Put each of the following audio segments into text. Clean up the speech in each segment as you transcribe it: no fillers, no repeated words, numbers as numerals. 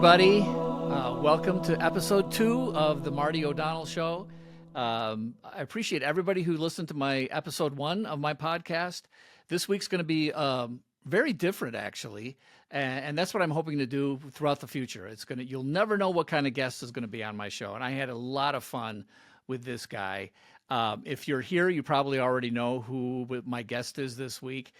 everybody. Welcome to episode 2 of the Marty O'Donnell Show. I appreciate everybody who listened to my episode 1 of my podcast. This week's going to be very different, actually, and that's what I'm hoping to do throughout the future. You'll never know what kind of guest is going to be on my show, and I had a lot of fun with this guy. If you're here, you probably already know who my guest is this week.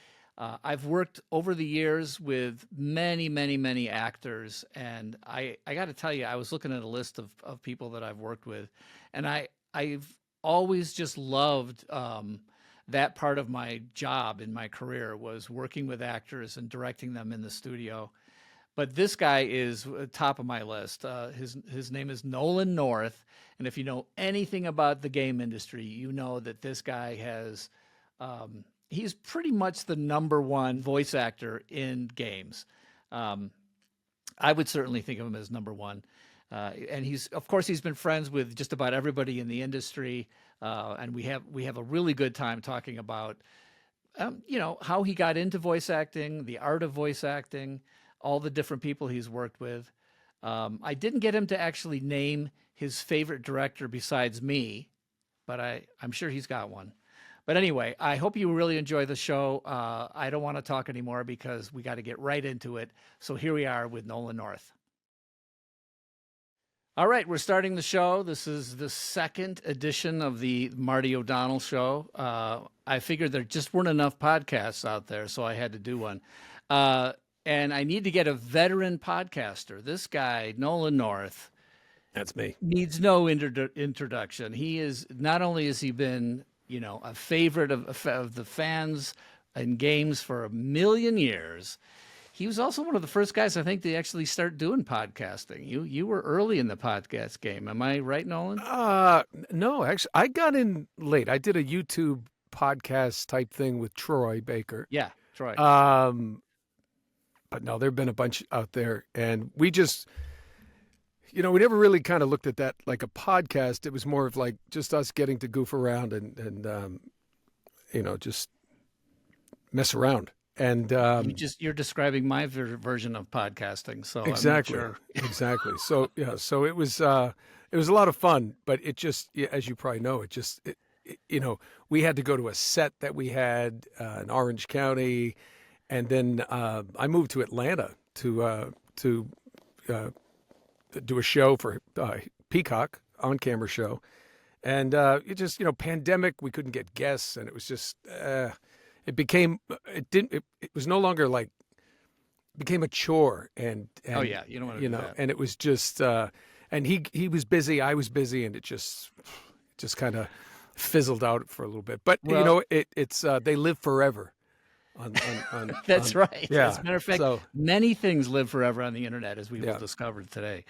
I've worked over the years with many actors, and I got to tell you, I was looking at a list of people that I've worked with, and I've always just loved that part of my job in my career was working with actors and directing them in the studio. But this guy is top of my list. His name is Nolan North, and if you know anything about the game industry, you know that this guy has he's pretty much the #1 voice actor in games. I would certainly think of him as #1. And he's been friends with just about everybody in the industry. And we have a really good time talking about, how he got into voice acting, the art of voice acting, all the different people he's worked with. I didn't get him to actually name his favorite director besides me, but I'm sure he's got one. But anyway, I hope you really enjoy the show. I don't want to talk anymore because we got to get right into it. So here we are with Nolan North. All right, we're starting the show. This is the second edition of the Marty O'Donnell Show. I figured there just weren't enough podcasts out there, so I had to do one. And I need to get a veteran podcaster. This guy, Nolan North. That's me. Needs no introduction. He is, not only has he been a favorite of the fans in games for 1,000,000 years. He was also one of the first guys, I think, to actually start doing podcasting. You were early in the podcast game. Am I right, Nolan? No, actually, I got in late. I did a YouTube podcast type thing with Troy Baker. Yeah, Troy. But no, there've been a bunch out there, and we just, we never really kind of looked at that like a podcast. It was more of like just us getting to goof around and just mess around. And you're describing my version of podcasting. So exactly, I'm not sure. Exactly. So yeah, so it was a lot of fun, but it just, as you probably know, we had to go to a set that we had in Orange County, and then I moved to Atlanta to do a show for Peacock, on-camera show. And it just, pandemic, we couldn't get guests, and it was just, it was no longer like, became a chore. And oh yeah, you don't want to do that. And it was just, and he was busy, I was busy, and it just kind of fizzled out for a little bit. But, it's they live forever. That's right. Yeah. As a matter of fact, many things live forever on the internet, as we've discovered today.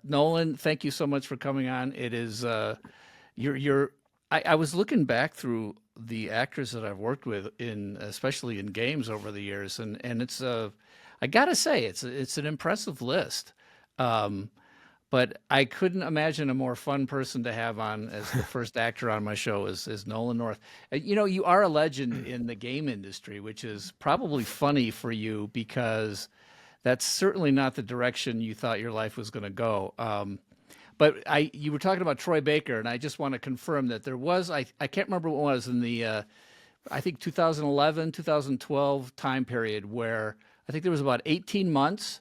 Nolan, thank you so much for coming on. It is I was looking back through the actors that I've worked with especially in games over the years, and it's I gotta say it's an impressive list. But I couldn't imagine a more fun person to have on as the first actor on my show is Nolan North. You are a legend in the game industry, which is probably funny for you because that's certainly not the direction you thought your life was going to go. But you were talking about Troy Baker, and I just want to confirm that there was, I can't remember what it was in the, I think 2011, 2012 time period where I think there was about 18 months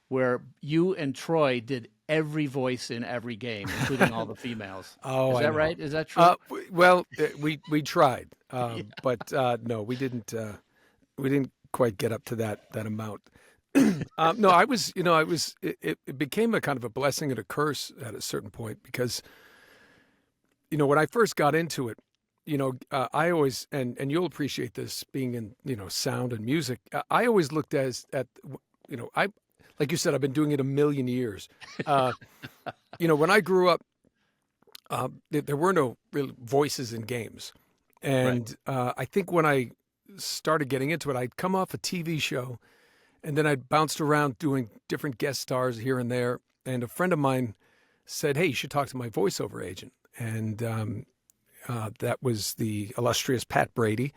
where you and Troy did every voice in every game, including all the females. Oh, is that right? Is that true? Well, we tried, but no, we didn't quite get up to that amount. No, I was, it became a kind of a blessing and a curse at a certain point because, when I first got into it, I always, and you'll appreciate this being in, sound and music. I always looked at, like you said, I've been doing it 1,000,000 years. When I grew up, there were no real voices in games. And I think when I started getting into it, I'd come off a TV show, and then I'd bounced around doing different guest stars here and there. And a friend of mine said, "Hey, you should talk to my voiceover agent." And that was the illustrious Pat Brady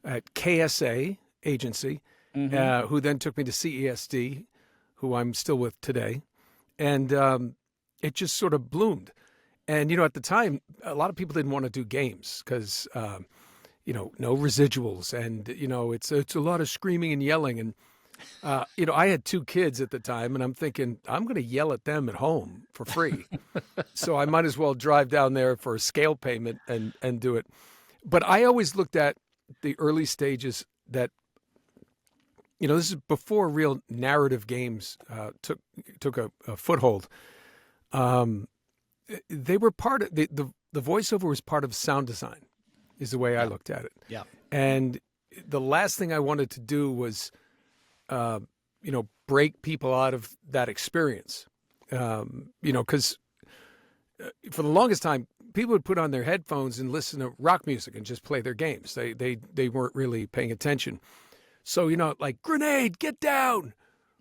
at KSA Agency, who then took me to CESD, who I'm still with today. and it just sort of bloomed. And at the time, a lot of people didn't want to do games because no residuals, and it's a lot of screaming and yelling. And I had 2 kids at the time, and I'm thinking I'm going to yell at them at home for free, so I might as well drive down there for a scale payment and do it. But I always looked at the early stages that, this is before real narrative games took a foothold. They were part of the voiceover was part of sound design, is the way I looked at it. Yeah. And the last thing I wanted to do was, break people out of that experience. Because for the longest time, people would put on their headphones and listen to rock music and just play their games. They weren't really paying attention. So, like grenade, get down,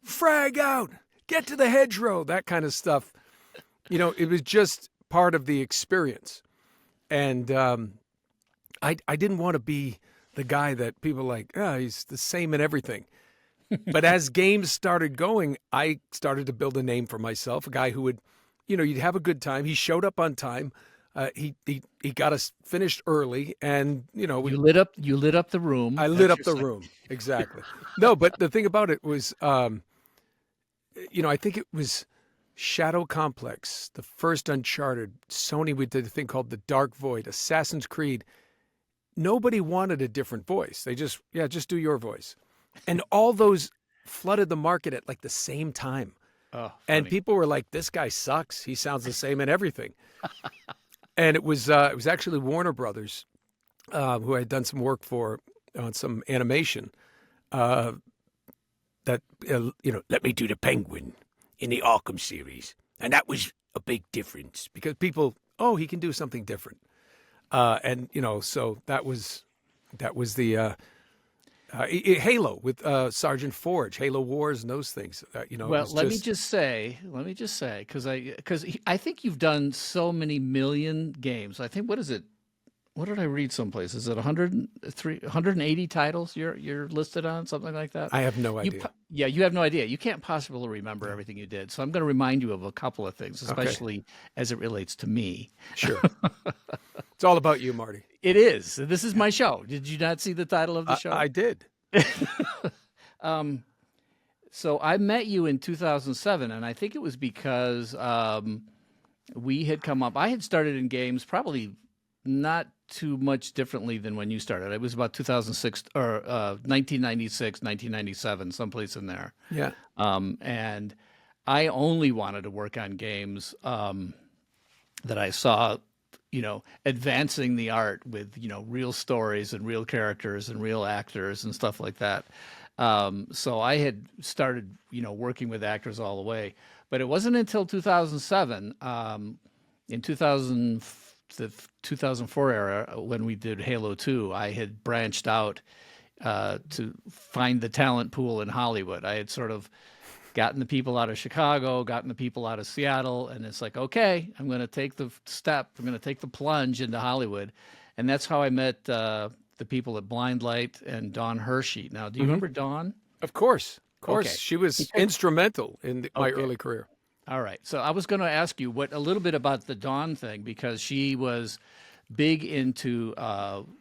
frag out, get to the hedgerow, that kind of stuff. It was just part of the experience. And I didn't want to be the guy that people like, he's the same in everything. But as games started going, I started to build a name for myself, a guy who would, you'd have a good time. He showed up on time. He got us finished early, and you lit up the room. I lit up the room, exactly. No, but the thing about it was, I think it was Shadow Complex, the first Uncharted. Sony, we did a thing called The Dark Void, Assassin's Creed. Nobody wanted a different voice. They just do your voice, and all those flooded the market at like the same time. Oh, and people were like, "This guy sucks. He sounds the same in everything." And it was actually Warner Brothers, who I had done some work for on some animation, that let me do the Penguin in the Arkham series, and that was a big difference because people, he can do something different, and so that was the Halo with Sergeant Forge, Halo Wars, and those things. Well, let me just say, because I think you've done so many million games. I think, what is it? What did I read someplace? Is it 180 titles you're listed on, something like that? I have no idea. You have no idea. You can't possibly remember everything you did. So I'm going to remind you of a couple of things, especially as it relates to me. Sure. It's all about you, Marty. It is. This is my show. Did you not see the title of the show? I did. So I met you in 2007, and I think it was because we had come up. I had started in games probably not too much differently than when you started. It was about 2006 or 1996, 1997, someplace in there. Yeah. And I only wanted to work on games that I saw, advancing the art with, real stories and real characters and real actors and stuff like that. So I had started, working with actors all the way. But it wasn't until 2007, in the 2004 era, when we did Halo 2, I had branched out to find the talent pool in Hollywood. I had sort of gotten the people out of Chicago, gotten the people out of Seattle, and it's like, okay, I'm going to take the step. I'm going to take the plunge into Hollywood. And that's how I met the people at Blind Light and Dawn Hershey. Now, do you remember Dawn? Of course. Okay. She was instrumental in my early career. All right. So I was going to ask you a little bit about the Dawn thing, because she was big into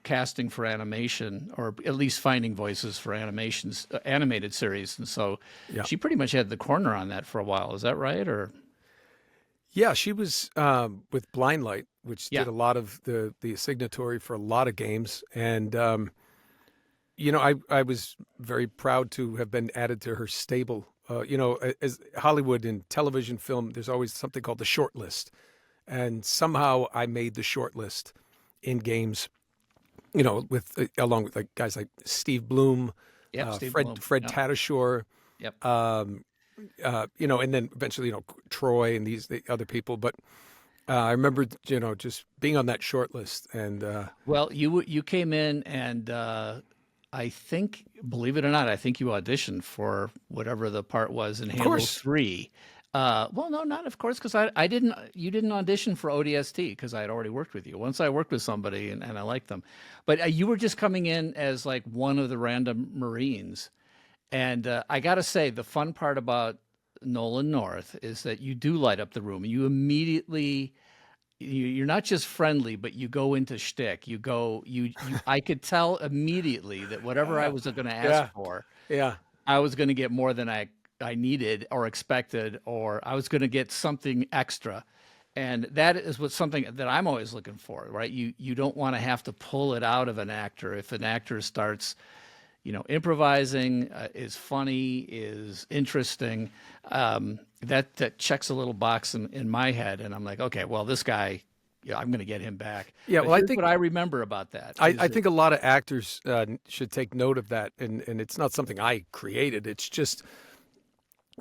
casting for animation, or at least finding voices for animated series. And so she pretty much had the corner on that for a while. Is that right? Or yeah, she was with Blind Light, which did a lot of the signatory for a lot of games. And, I was very proud to have been added to her stable. As Hollywood in television, film, there's always something called the short list. And somehow I made the short list in games, along with guys like Steve Bloom, Fred Tatasciore, and then eventually, Troy and the other people. But I remember, just being on that short list. And well, you came in, and I think, believe it or not, I think you auditioned for whatever the part was in Halo 3. Well, no, not of course, because you didn't audition for ODST, because I had already worked with you. Once I worked with somebody and I liked them. But you were just coming in as like one of the random Marines. And I got to say, the fun part about Nolan North is that you do light up the room. You immediately, you're not just friendly, but you go into shtick. I could tell immediately that whatever I was going to ask Yeah, for, yeah, I was going to get more than I needed or expected, or I was going to get something extra. And that is what something that I'm always looking for, right? You don't want to have to pull it out of an actor. If an actor starts, improvising, is funny, is interesting, that checks a little box in my head, and I'm like, okay, well, this guy, I'm going to get him back. yeah. But Well, I here's think what I remember about that I, is I that, think a lot of actors should take note of that, and it's not something I created. It's just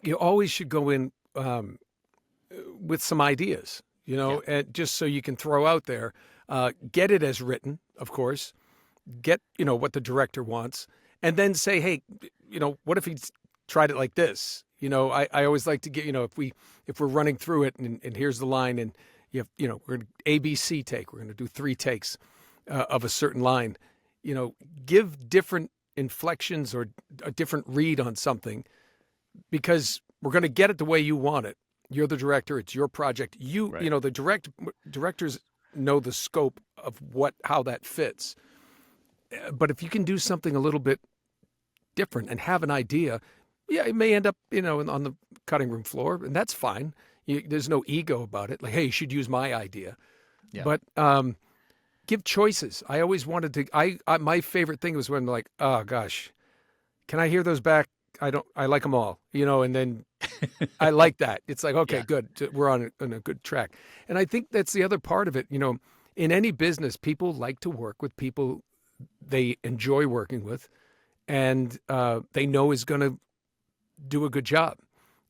you always should go in with some ideas, yeah, and just so you can throw out there, get it as written, of course, get what the director wants, and then say, hey, what if he tried it like this? I always like to get, if we're running through it and here's the line, and we're going to ABC take, we're going to do 3 takes of a certain line, give different inflections or a different read on something, because we're going to get it the way you want it. You're the director. It's your project. right. The directors know the scope of how that fits. But if you can do something a little bit different and have an idea, yeah, it may end up, on the cutting room floor, and that's fine. There's no ego about it. Like, hey, you should use my idea. Yeah, But give choices. I always wanted to. My favorite thing was when like, oh gosh, can I hear those back? I like them all, and then I like that. It's like, okay, yeah, good. We're on a good track. And I think that's the other part of it. In any business, people like to work with people they enjoy working with, and they know is going to do a good job.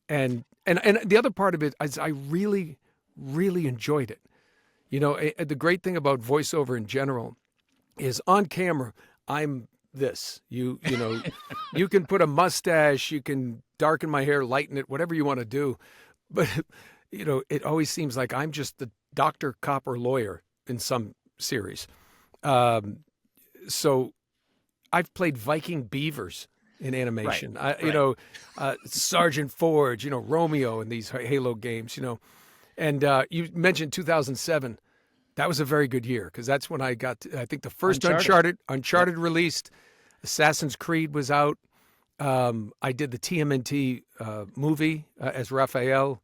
And the other part of it is I really, really enjoyed it. The great thing about voiceover in general is on camera, I'm this. You can put a mustache, you can darken my hair, lighten it, whatever you want to do. But, it always seems like I'm just the doctor, cop, or lawyer in some series. So I've played Viking beavers in right, animation. right. Sergeant Forge, Romeo in these Halo games, And you mentioned 2007. That was a very good year because that's when I got I think the first Uncharted. Uncharted released. Assassin's Creed was out. I did the TMNT movie as Raphael.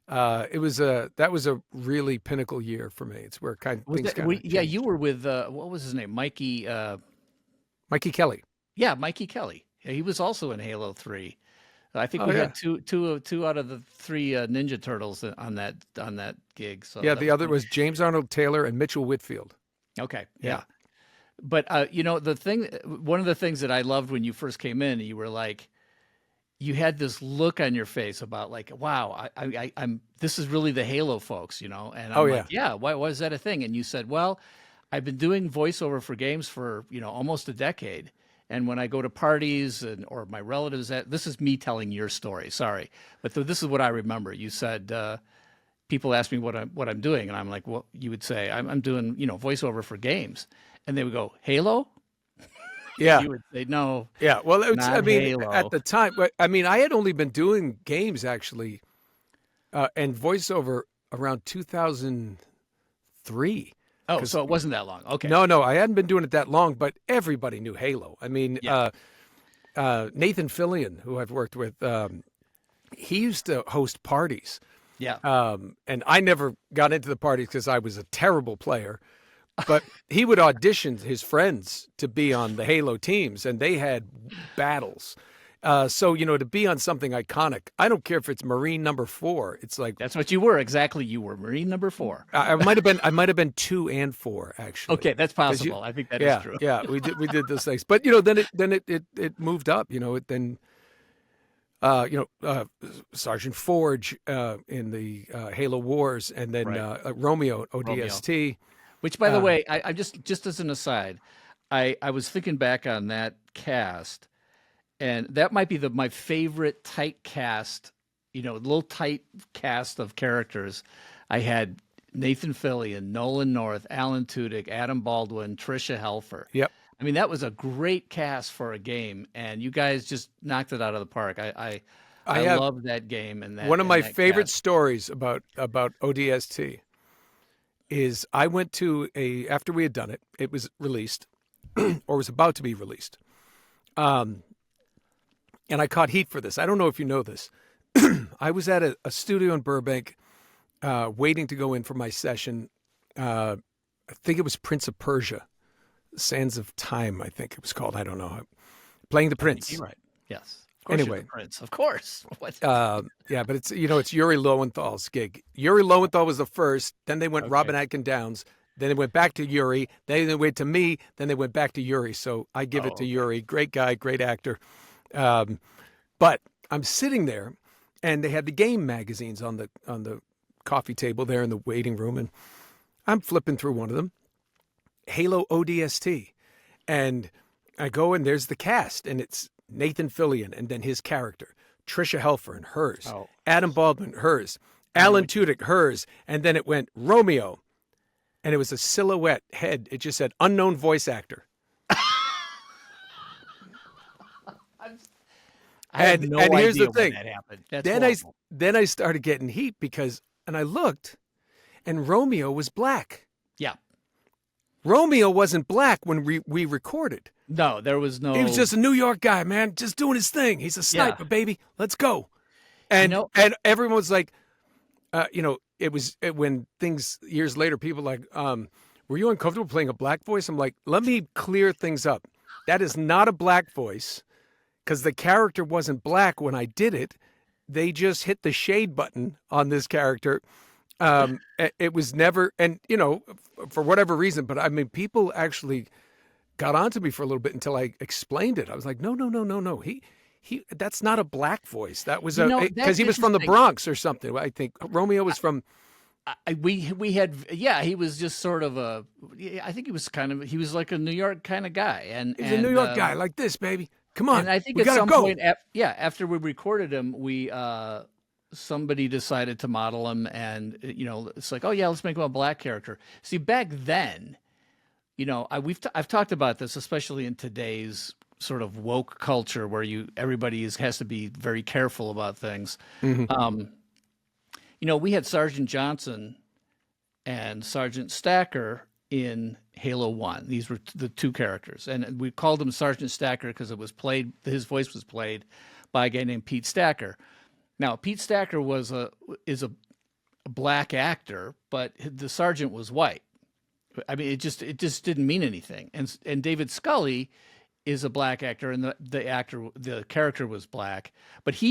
That was a really pinnacle year for me. It's where things kind of Yeah, changed. you were with what was his name? Mikey. Mikey Kelly. Yeah, Mikey Kelly. Yeah, he was also in Halo 3. I think Oh we yeah, had two out of the 3 Ninja Turtles on that gig. So yeah. that The was other fun. was James Arnold Taylor and Mitchell Whitfield. Okay, Yeah, yeah. But one of the things that I loved when you first came in, you were like, you had this look on your face about like, wow, I'm this is really the Halo folks, and oh I'm like, yeah, yeah, why is that a thing? And you said, well, I've been doing voiceover for games for almost a decade, and when I go to parties or my relatives, this is me telling your story, sorry, but this is what I remember. You said people ask me what I'm doing, and I'm like, well, you would say I'm doing voiceover for games, and they would go Halo, and yeah. you would say no, Yeah, well, I not mean, at Halo. the time, I mean, I had only been doing games actually, and voiceover around 2003. Oh, Because so it wasn't that long. Okay. no, I hadn't been doing it that long, but everybody knew Halo. I mean, Yeah. Nathan Fillion, who I've worked with, he used to host parties, Yeah. and I never got into the parties because I was a terrible player. But he would audition his friends to be on the Halo teams, and they had battles. So to be on something iconic, I don't care if it's Marine number 4. It's like That's what you were. Exactly. You were Marine number 4. I might have been 2 and 4 actually. Okay, that's 'Cause possible. I think that is true. yeah, we did those things. But then it moved up. Then Sergeant Forge in the Halo Wars, and then Right. Romeo Romeo. ODST. Which, by the way, I just as an aside, I was thinking back on that cast, and that might be my favorite tight cast, little tight cast of characters. I had Nathan Fillion, Nolan North, Alan Tudyk, Adam Baldwin, Trisha Helfer. Yep. I mean, that was a great cast for a game, and you guys just knocked it out of the park. I I have love that game and that one of my that favorite cast. stories about ODST is I went to after we had done it, it was released or was about to be released. And I caught heat for this. I don't know if you know this. I was at a studio in Burbank waiting to go in for my session. I think it was Prince of Persia, Sands of Time, I think it was called. I don't know. Playing the Prince. You're right. Yes. Of course you're Anyway. the Prince. Of course. What? Yeah, but it's it's Yuri Lowenthal's gig. Yuri Lowenthal was the first. Then they went Robin Atkin Downs. Then they went back to Yuri. Then they went to me. Then they went back to Yuri. So I give it to Yuri. Great guy, great actor. But I'm sitting there, and they had the game magazines on the coffee table there in the waiting room, and I'm flipping through one of them, Halo ODST, and I go and there's the cast, and it's Nathan Fillion, and then his character, Trisha Helfer, and hers, Adam Baldwin, hers, Alan Tudyk, hers, and then it went Romeo, and it was a silhouette head. It just said unknown voice actor. I have no and here's idea the thing. when that happened. That's Then I started getting heat and I looked, and Romeo was black. Yeah. Romeo wasn't black when we recorded. No, there was no. He was just a New York guy, man, just doing his thing. He's a sniper, baby. Let's go. And everyone was like, when things years later, people like, were you uncomfortable playing a black voice? I'm like, let me clear things up. That is not a black voice. Because the character wasn't black when I did it. They just hit the shade button on this character. It was never, and for whatever reason, but I mean, people actually got onto me for a little bit until I explained it. I was like, no. He that's not a black voice. That was because he was from the Bronx or something. I think Romeo was from. We had he was just sort of I think he was like a New York kind of guy, and he's a New York guy like this, baby. Come on, and I think we at gotta some go. point, after we recorded him, somebody decided to model him, and it's like, oh yeah, let's make him a black character. See, back then, I've talked about this, especially in today's sort of woke culture, where everybody has to be very careful about things. Mm-hmm. We had Sergeant Johnson and Sergeant Stacker in Halo 1. These were the two characters. And we called him Sergeant Stacker because his voice was played by a guy named Pete Stacker. Now, Pete Stacker is a black actor, but the sergeant was white. I mean, it just didn't mean anything. And David Scully is a black actor, and the character was black. But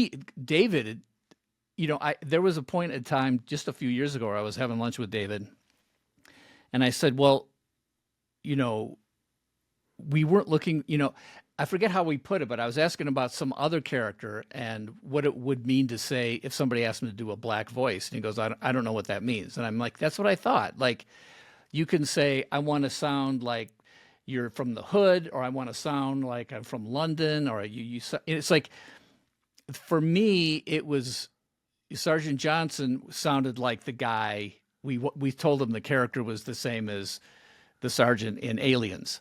David, there was a point in time just a few years ago where I was having lunch with David, and I said, well, we weren't looking, I forget how we put it, but I was asking about some other character and what it would mean to say if somebody asked him to do a black voice. And he goes, I don't know what that means. And I'm like, that's what I thought. Like, you can say, I want to sound like you're from the hood, or I want to sound like I'm from London, or it's like, for me, it was Sergeant Johnson sounded like the guy we told him the character was the same as the sergeant in Aliens.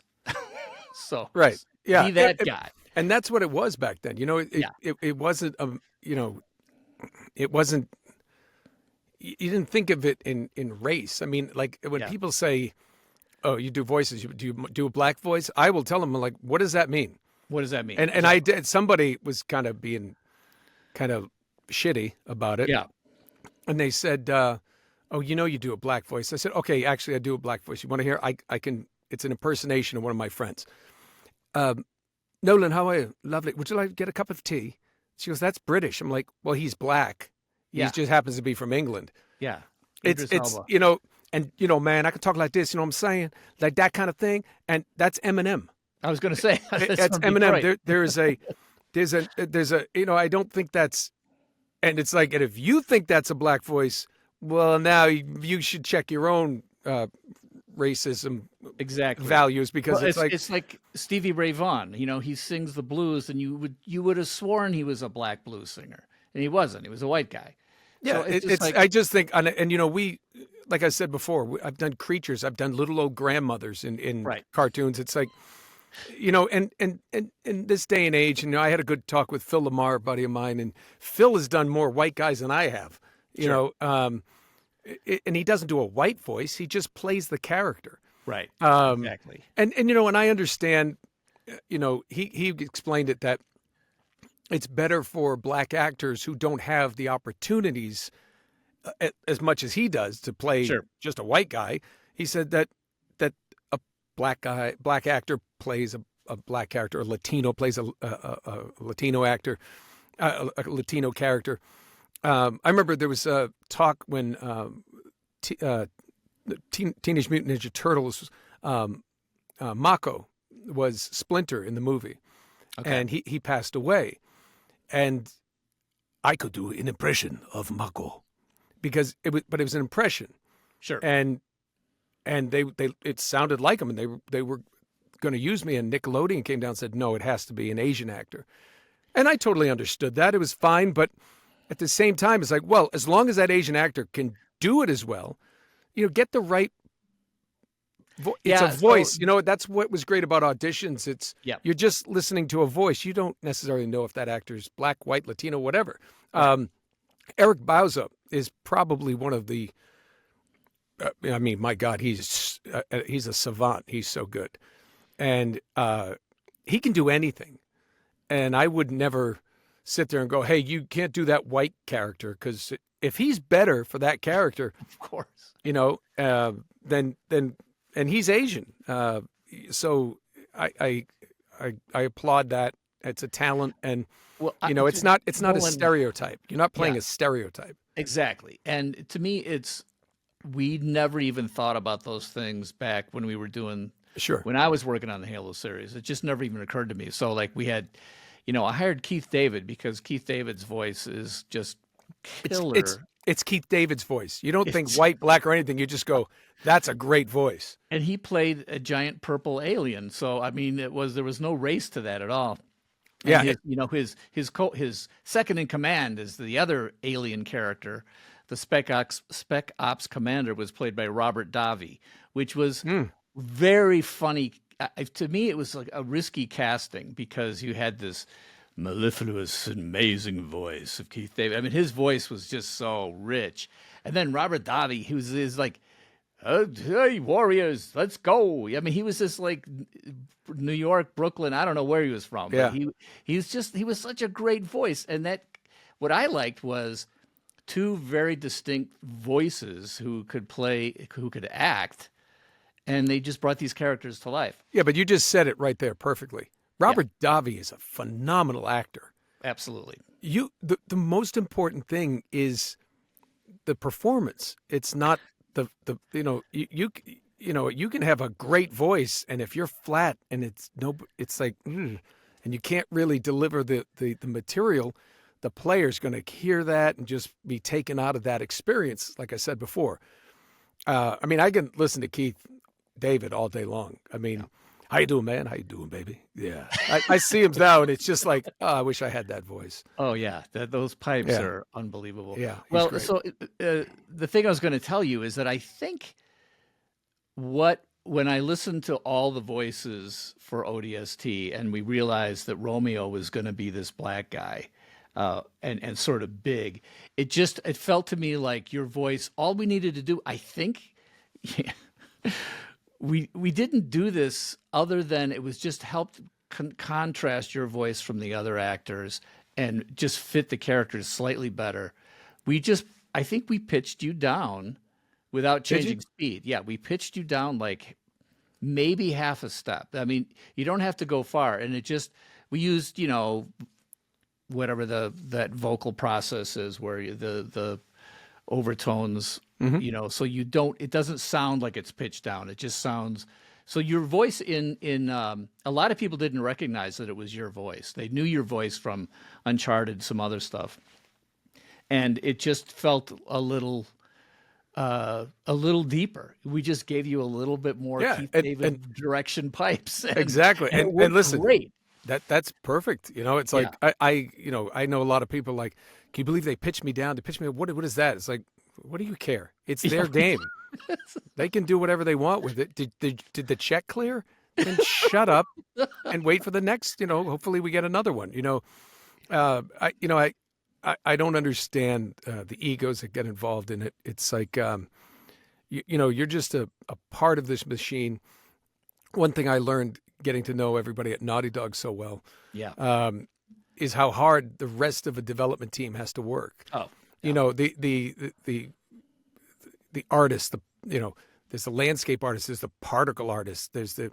So right, yeah, be that guy. And that's what it was back then. It wasn't it wasn't. You didn't think of it in race. I mean, like when people say, "Oh, you do voices. You do a black voice," I will tell them, like, "What does that mean? What does that mean?" And I did. Somebody was kind of being kind of shitty about it. Yeah. And they said, "Oh, you do a black voice." I said, "Okay, actually, I do a black voice. You want to hear? I can. It's an impersonation of one of my friends." Nolan, how are you? Lovely. Would you like to get a cup of tea? She goes, "That's British." I'm like, "Well, he's black. He just happens to be from England." Yeah. It's man, I can talk like this. You know what I'm saying? Like that kind of thing. And that's Eminem. I was going to say that's Eminem. There's a I don't think that's. And it's like, and if you think that's a black voice, well, now you should check your own racism values, because it's like Stevie Ray Vaughan. He sings the blues, and you would have sworn he was a black blues singer, and he wasn't. He was a white guy. Yeah, so I just think, and we, like I said before, I've done creatures, I've done little old grandmothers in cartoons. It's like, You know, and in this day and age, you know, I had a good talk with Phil Lamar, a buddy of mine, and Phil has done more white guys than I have. You Sure. know, and he doesn't do a white voice; he just plays the character. Right. Um, Exactly. and you know, and I understand. You know, he explained it that it's better for black actors who don't have the opportunities as much as he does to play Sure. just a white guy. He said that a black actor plays a black character, a Latino plays a Latino actor, a Latino character. I remember there was a talk when Teenage Mutant Ninja Turtles, Mako was Splinter in the movie, Okay. and he passed away, and I could do an impression of Mako because it was an impression, Sure. and they it sounded like him, and they were going to use me, and Nickelodeon came down and said no, it has to be an Asian actor, and I totally understood that. It was fine, but at the same time, it's like, well, as long as that Asian actor can do it as well, you know, get the right. It's a voice. So, You know, that's what was great about auditions. It's yeah. you're just listening to a voice. You don't necessarily know if that actor's black, white, Latino, whatever. Right. Eric Bauza is probably one of the. I mean, my God, he's a savant. He's so good, and he can do anything. And I would never sit there and go, "Hey, you can't do that white character," because if he's better for that character, Of course. you know, then and he's Asian, so I applaud that. It's a talent, and Well, you know, it's not a Nolan- stereotype. You're not playing Yeah. a stereotype. Exactly. And to me, we never even thought about those things back when we were doing, Sure. when I was working on the Halo series. It just never even occurred to me. So, like, we had, I hired Keith David because Keith David's voice is just killer. It's Keith David's voice. You don't think It's- white, black, or anything. You just go, that's a great voice. And he played a giant purple alien. So, I mean, there was no race to that at all. And Yeah. his second in command is the other alien character. The Spec Ops commander was played by Robert Davi, which was very funny. To me, it was like a risky casting because you had this mellifluous, amazing voice of Keith David. I mean, his voice was just so rich. And then Robert Davi, who is like, hey, warriors, let's go. I mean, he was just like New York, Brooklyn. I don't know where he was from. Yeah. But he was such a great voice. And what I liked was two very distinct voices who could act, and they just brought these characters to life. Yeah, but you just said it right there perfectly. Robert Davi is a phenomenal actor. Absolutely. The most important thing is the performance. It's not the you can have a great voice, and if you're flat and it's like and you can't really deliver the material, the player's going to hear that and just be taken out of that experience. Like I said before, I mean, I can listen to Keith David all day long. I mean. How you doing, man? How you doing, baby? Yeah, I see him now, and it's just like, oh, I wish I had that voice. Oh yeah, those pipes are unbelievable. Yeah. Well, great. so the thing I was going to tell you is that I think when I listened to all the voices for ODST, and we realized that Romeo was going to be this black guy, and sort of big, it felt to me like your voice. All we needed to do, I think. Yeah, we didn't do this other than it was just helped contrast your voice from the other actors and just fit the characters slightly better. I think we pitched you down without changing speed. Yeah, we pitched you down like maybe half a step. I mean, you don't have to go far. And we used, whatever that vocal process is where the overtones, so it doesn't sound like it's pitched down. It just sounds, so your voice in a lot of people didn't recognize that it was your voice. They knew your voice from Uncharted, some other stuff. And it just felt a little deeper. We just gave you a little bit more Keith David direction pipes. Exactly. And And listen, great. that's perfect. It's like, I know a lot of people like, can you believe they pitched me down? They pitched me. What is that? It's like, what do you care? It's their game. They can do whatever they want with it. Did the check clear? then shut up and wait for the next, hopefully we get another one. I don't understand the egos that get involved in it. It's like, you're just a part of this machine. One thing I learned getting to know everybody at Naughty Dog so well, is how hard the rest of a development team has to work. Oh, the artists, there's the landscape artists, there's the particle artists, there's the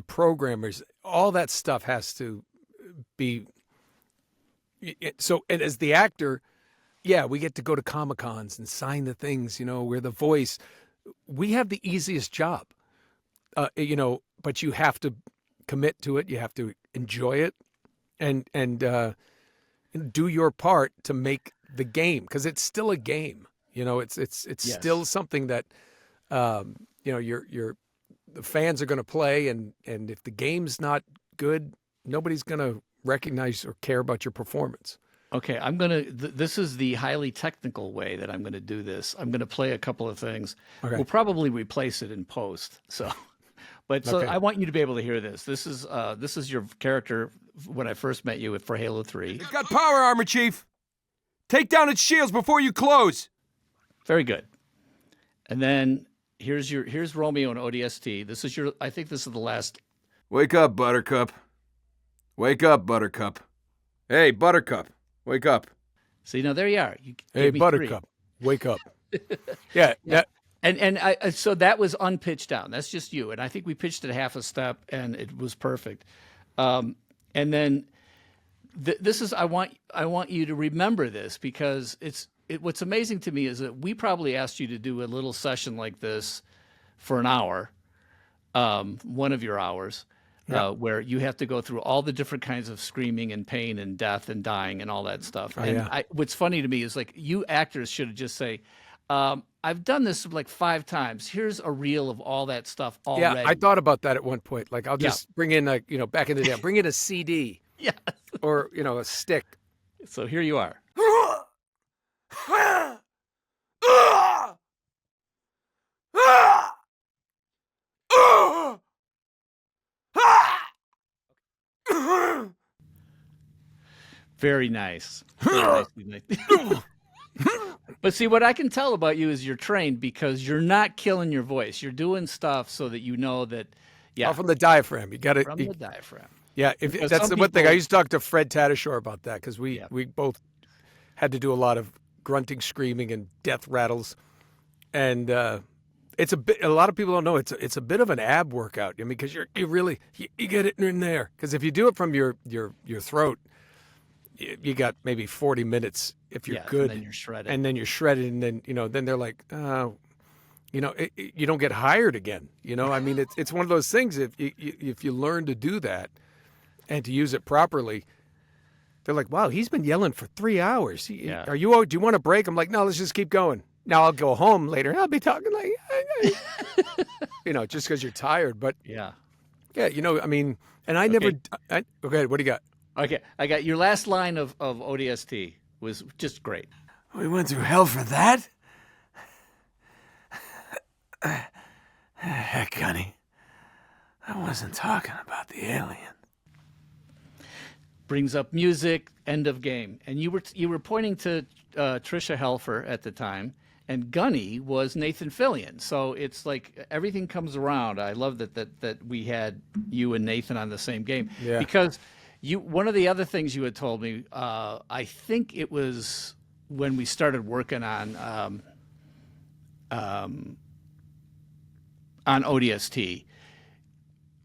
programmers. All that stuff has to be. So, and as the actor, we get to go to Comic-Cons and sign the things. We're the voice. We have the easiest job. But you have to commit to it. You have to enjoy it, and do your part to make the game, because it's still a game. It's still something that the fans are going to play, and if the game's not good, nobody's going to recognize or care about your performance. Okay, this is the highly technical way that I'm gonna do this. I'm gonna play a couple of things. Okay. We'll probably replace it in post. So, so Okay. I want you to be able to hear this. This is your character when I first met you for Halo 3. It's got power armor, Chief. Take down its shields before you close. Very good. And then here's Romeo and ODST. I think this is the last. Wake up, Buttercup. Wake up, Buttercup. Hey, Buttercup. Wake up. See, now there you are. You Hey, gave me Buttercup, wake up. Yeah. And so that was unpitched down. That's just you. And I think we pitched it half a step, and it was perfect. And then this is I want you to remember this, because what's amazing to me is that we probably asked you to do a little session like this for an hour, one of your hours. Where you have to go through all the different kinds of screaming and pain and death and dying and all that stuff. What's funny to me is, like, you actors should just say, I've done this like 5 times. Here's a reel of all that stuff already. Yeah, I thought about that at one point. Like, I'll just bring in, back in the day, I'll bring in a CD. Yeah. Or, a stick. So here you are. Very nice. But see, what I can tell about you is you're trained, because you're not killing your voice. You're doing stuff so that you know that, From the diaphragm. You got to. From the diaphragm. Yeah, Because that's some the one thing. people- I used to talk to Fred Tatasciore about that, because we both had to do a lot of grunting, screaming, and death rattles. And it's a bit. A lot of people don't know it's a bit of an ab workout. I mean, because you really get it in there. Because if you do it from your throat, you got maybe 40 minutes if you're good. And then you're shredded. And then you're shredded, and then then they're like, you don't get hired again. I mean, it's one of those things. If you learn to do that and to use it properly, they're like, wow, he's been yelling for 3 hours. Do you want a break? I'm like, no, let's just keep going. Now I'll go home later and I'll be talking like, just because you're tired. But yeah, I mean, and I never. Okay, what do you got? Okay, I got your last line of ODST was just great. We went through hell for that? Heck, honey. I wasn't talking about the alien. Brings up music, end of game. And you were pointing to Trisha Helfer at the time, and Gunny was Nathan Fillion. So it's like everything comes around. I love that we had you and Nathan on the same game. Yeah. Because one of the other things you had told me, I think it was when we started working on ODST.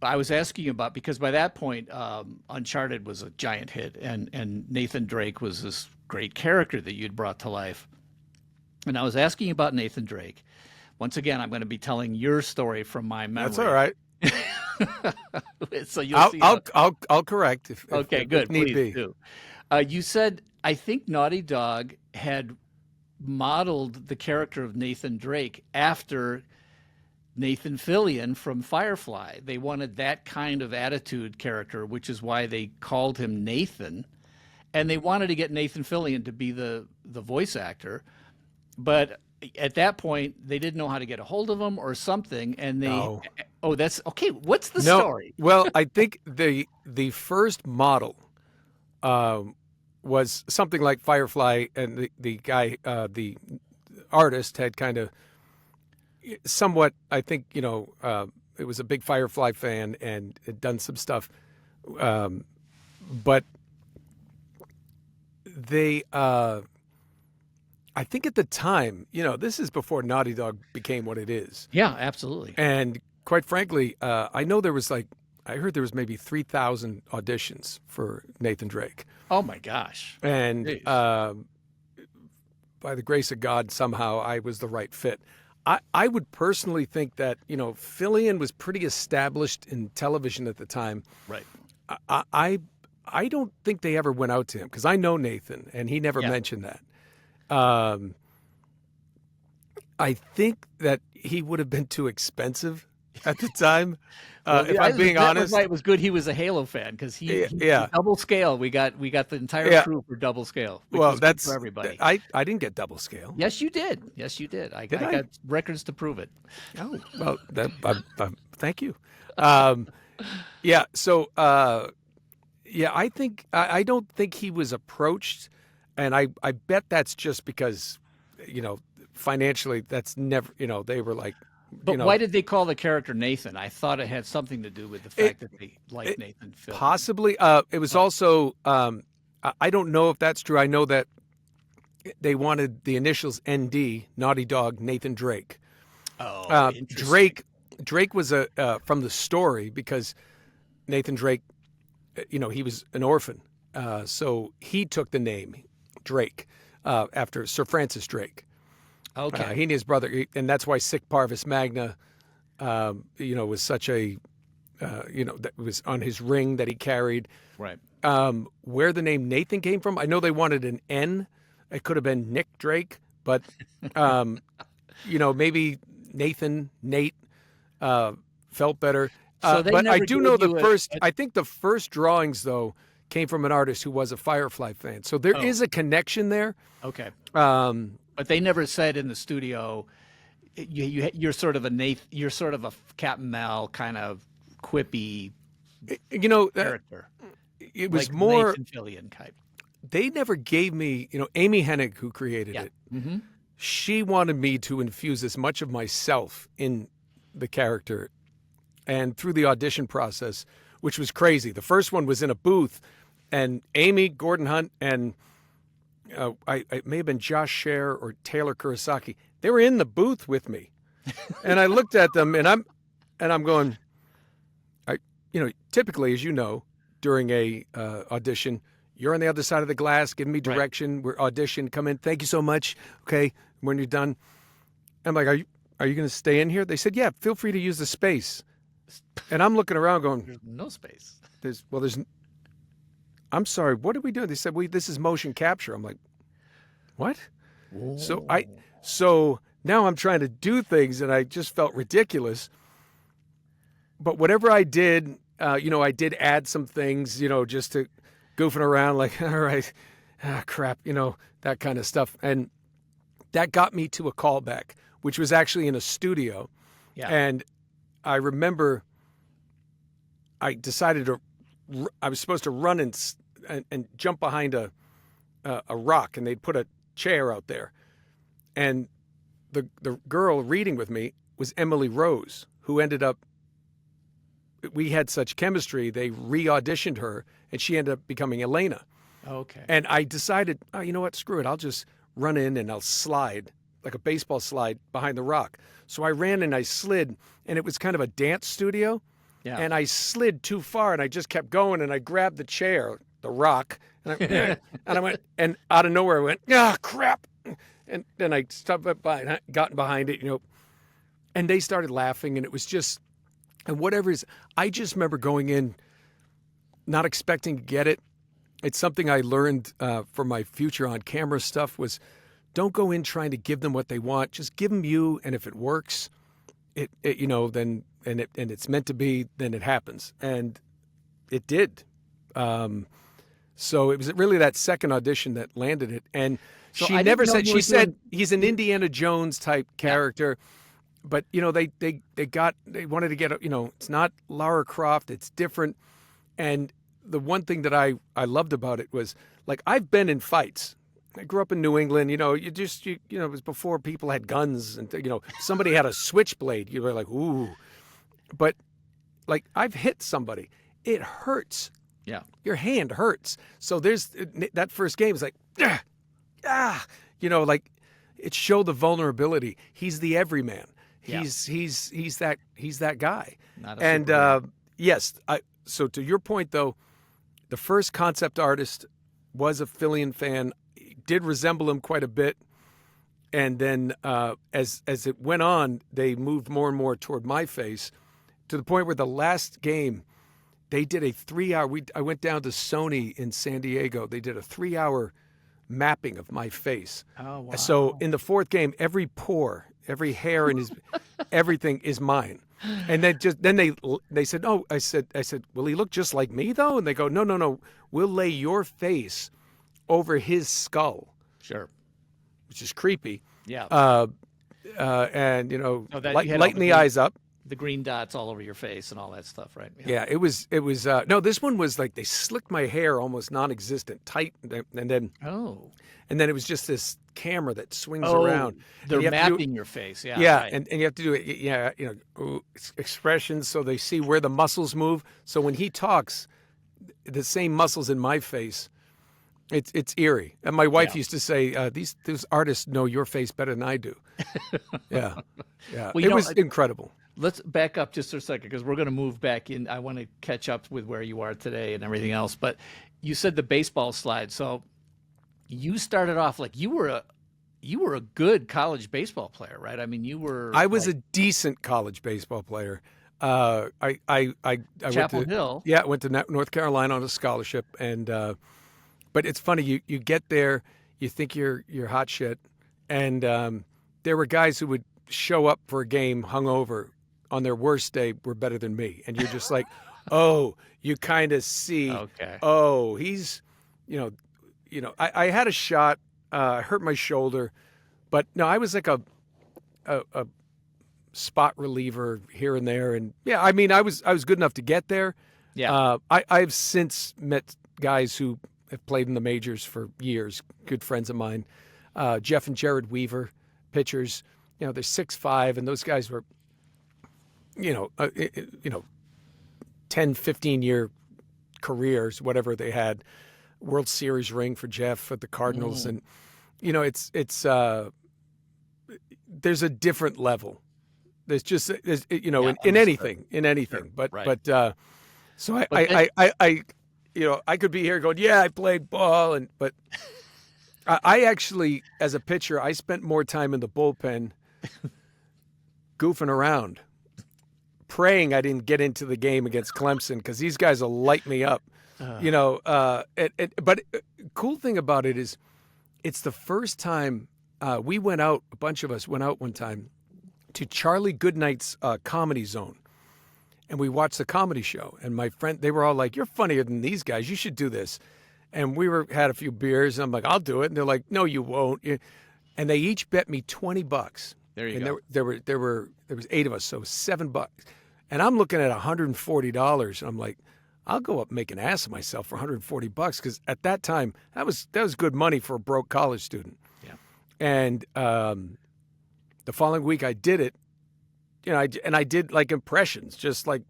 I was asking about, because by that point, Uncharted was a giant hit, and Nathan Drake was this great character that you'd brought to life. And I was asking about Nathan Drake. Once again, I'm going to be telling your story from my memory. That's all right. So you'll see. I'll correct if Okay, if good. need Please be. do. You said, I think Naughty Dog had modeled the character of Nathan Drake after Nathan Fillion from Firefly. They wanted that kind of attitude character, which is why they called him Nathan. And they wanted to get Nathan Fillion to be the voice actor. But at that point, they didn't know how to get a hold of him or something. And Oh, that's okay. What's the No, story? well, I think the first model was something like Firefly, and the guy, the artist, had kind of somewhat. I think it was a big Firefly fan and had done some stuff, but they. I think at the time, this is before Naughty Dog became what it is. Yeah, absolutely. And quite frankly, I know there was I heard there was maybe 3,000 auditions for Nathan Drake. Oh my gosh. And Jeez. by the grace of God, somehow I was the right fit. I would personally think that, Fillion was pretty established in television at the time. Right. I don't think they ever went out to him because I know Nathan and he never mentioned that. I think that he would have been too expensive at the time. If I'm being honest, it was good. He was a Halo fan because he double scale. We got the entire crew for double scale. Which was good for everybody. I didn't get double scale. Yes, you did. I got records to prove it. Oh well, thank you. Yeah. So I think I don't think he was approached. And I bet that's just because, financially, that's never, they were like, But why did they call the character Nathan? I thought it had something to do with the fact that they liked Nathan Fillion. Possibly. It was also, I don't know if that's true. I know that they wanted the initials ND, Naughty Dog, Nathan Drake. Oh, interesting. Drake was from the story because Nathan Drake, he was an orphan. So he took the name Drake after Sir Francis Drake. Okay. He and his brother, and that's why Sic Parvis Magna, was such a, that was on his ring that he carried. Right. Where the name Nathan came from, I know they wanted an N. It could have been Nick Drake, but, maybe Nathan, Nate, felt better. So but I do know I think the first drawings, though, came from an artist who was a Firefly fan. So there is a connection there. Okay. But they never said in the studio, you're sort of you're sort of a Captain Mal kind of quippy character. It was like more Nathan Fillion type. They never gave me, Amy Hennig, who created it. Mm-hmm. She wanted me to infuse as much of myself in the character. And through the audition process, which was crazy. The first one was in a booth. And Amy, Gordon Hunt, and it may have been Josh Scher or Taylor Kurosaki. They were in the booth with me, and I looked at them, and I'm going. Typically, as you know, during a audition, you're on the other side of the glass, giving me direction. Right. We're audition. Come in. Thank you so much. Okay, when you're done, I'm like, are you going to stay in here? They said, yeah. Feel free to use the space. And I'm looking around, going, there's no space. There's. I'm sorry, what are we doing? They said, this is motion capture. I'm like, what? Whoa. So now I'm trying to do things, and I just felt ridiculous. But whatever I did, I did add some things, just to goofing around, like, all right, crap, that kind of stuff. And that got me to a callback, which was actually in a studio. Yeah. And I remember I decided I was supposed to run and jump behind a rock, and they'd put a chair out there. And the girl reading with me was Emily Rose, who ended up, we had such chemistry, they re-auditioned her, and she ended up becoming Elena. Okay. And I decided, you know what, screw it, I'll just run in and I'll slide, like a baseball slide, behind the rock. So I ran and I slid, and it was kind of a dance studio. Yeah. And I slid too far, and I just kept going, and I grabbed the chair, the rock, and I went, and out of nowhere I went, crap. And then I stopped by, got behind it, and they started laughing, and it was just, and whatever is, I just remember going in, not expecting to get it. It's something I learned for my future on camera stuff was, don't go in trying to give them what they want. Just give them you, and if it works, then and it's meant to be, then it happens, and it did. So it was really that second audition that landed it, and so she never said. She said he's an Indiana Jones type character. but they wanted to get, it's not Lara Croft, it's different. And the one thing that I loved about it was, like, I've been in fights. I grew up in New England. You it was before people had guns, and somebody had a switchblade. You were like, ooh. But like, I've hit somebody. It hurts. Yeah. Your hand hurts. So there's that first game is like, like, it showed the vulnerability. He's the everyman. He's that guy. Not a And superhero. yes, so to your point though, the first concept artist was a Fillion fan. Did resemble him quite a bit, and then as it went on, they moved more and more toward my face, to the point where the last game, they did a 3-hour. I went down to Sony in San Diego. They did a 3-hour mapping of my face. Oh, wow. So in the fourth game, every pore, every hair in his, everything is mine. And then they said, oh, I said, will he look just like me though? And they go, no, we'll lay your face over his skull. Sure. Which is creepy. Yeah. And you had all lighten the green- eyes up. The green dots all over your face and all that stuff, right? Yeah, it was. No, this one was like they slicked my hair almost non-existent, tight, and then it was just this camera that swings around. They're And you have to mapping your face. Yeah. Yeah, right. and you have to do it. Expressions, so they see where the muscles move. So when he talks, the same muscles in my face. It's eerie. And my wife used to say, these artists know your face better than I do. Yeah. Well, it was incredible. Let's back up just for a second, because we're going to move back in. I want to catch up with where you are today and everything else. But you said the baseball slide. So you started off like you were a good college baseball player, right? I mean, I was a decent college baseball player. I Chapel Hill. Yeah, I went to North Carolina on a scholarship, and but it's funny. You get there, you think you're hot shit, and there were guys who would show up for a game hungover on their worst day were better than me, and you're just like, oh, you kind of see. Okay. Oh, he's, I had a shot. I hurt my shoulder, but no, I was like a spot reliever here and there, and yeah, I mean, I was good enough to get there. Yeah. I've since met guys who have played in the majors for years, good friends of mine, Jeff and Jared Weaver, pitchers. They're 6'5", and those guys were, 10, 15-year careers, whatever they had. World Series ring for Jeff at the Cardinals, and there's a different level. There's just in anything, Sure. but Right. so I could be here going, yeah, I played ball, but I actually, as a pitcher, I spent more time in the bullpen goofing around, praying I didn't get into the game against Clemson, because these guys will light me up. But cool thing about it is, it's the first time we went out. A bunch of us went out one time to Charlie Goodnight's Comedy Zone, and we watched the comedy show. And my friend, they were all like, "You're funnier than these guys. You should do this." And we had a few beers, and I'm like, "I'll do it." And they're like, "No, you won't." And they each bet me $20. There you and go. there was 8 of us, so $7. And I'm looking at $140, and I'm like, I'll go up and make an ass of myself for $140, because at that time that was good money for a broke college student. Yeah. And the following week I did it, I did like impressions, just like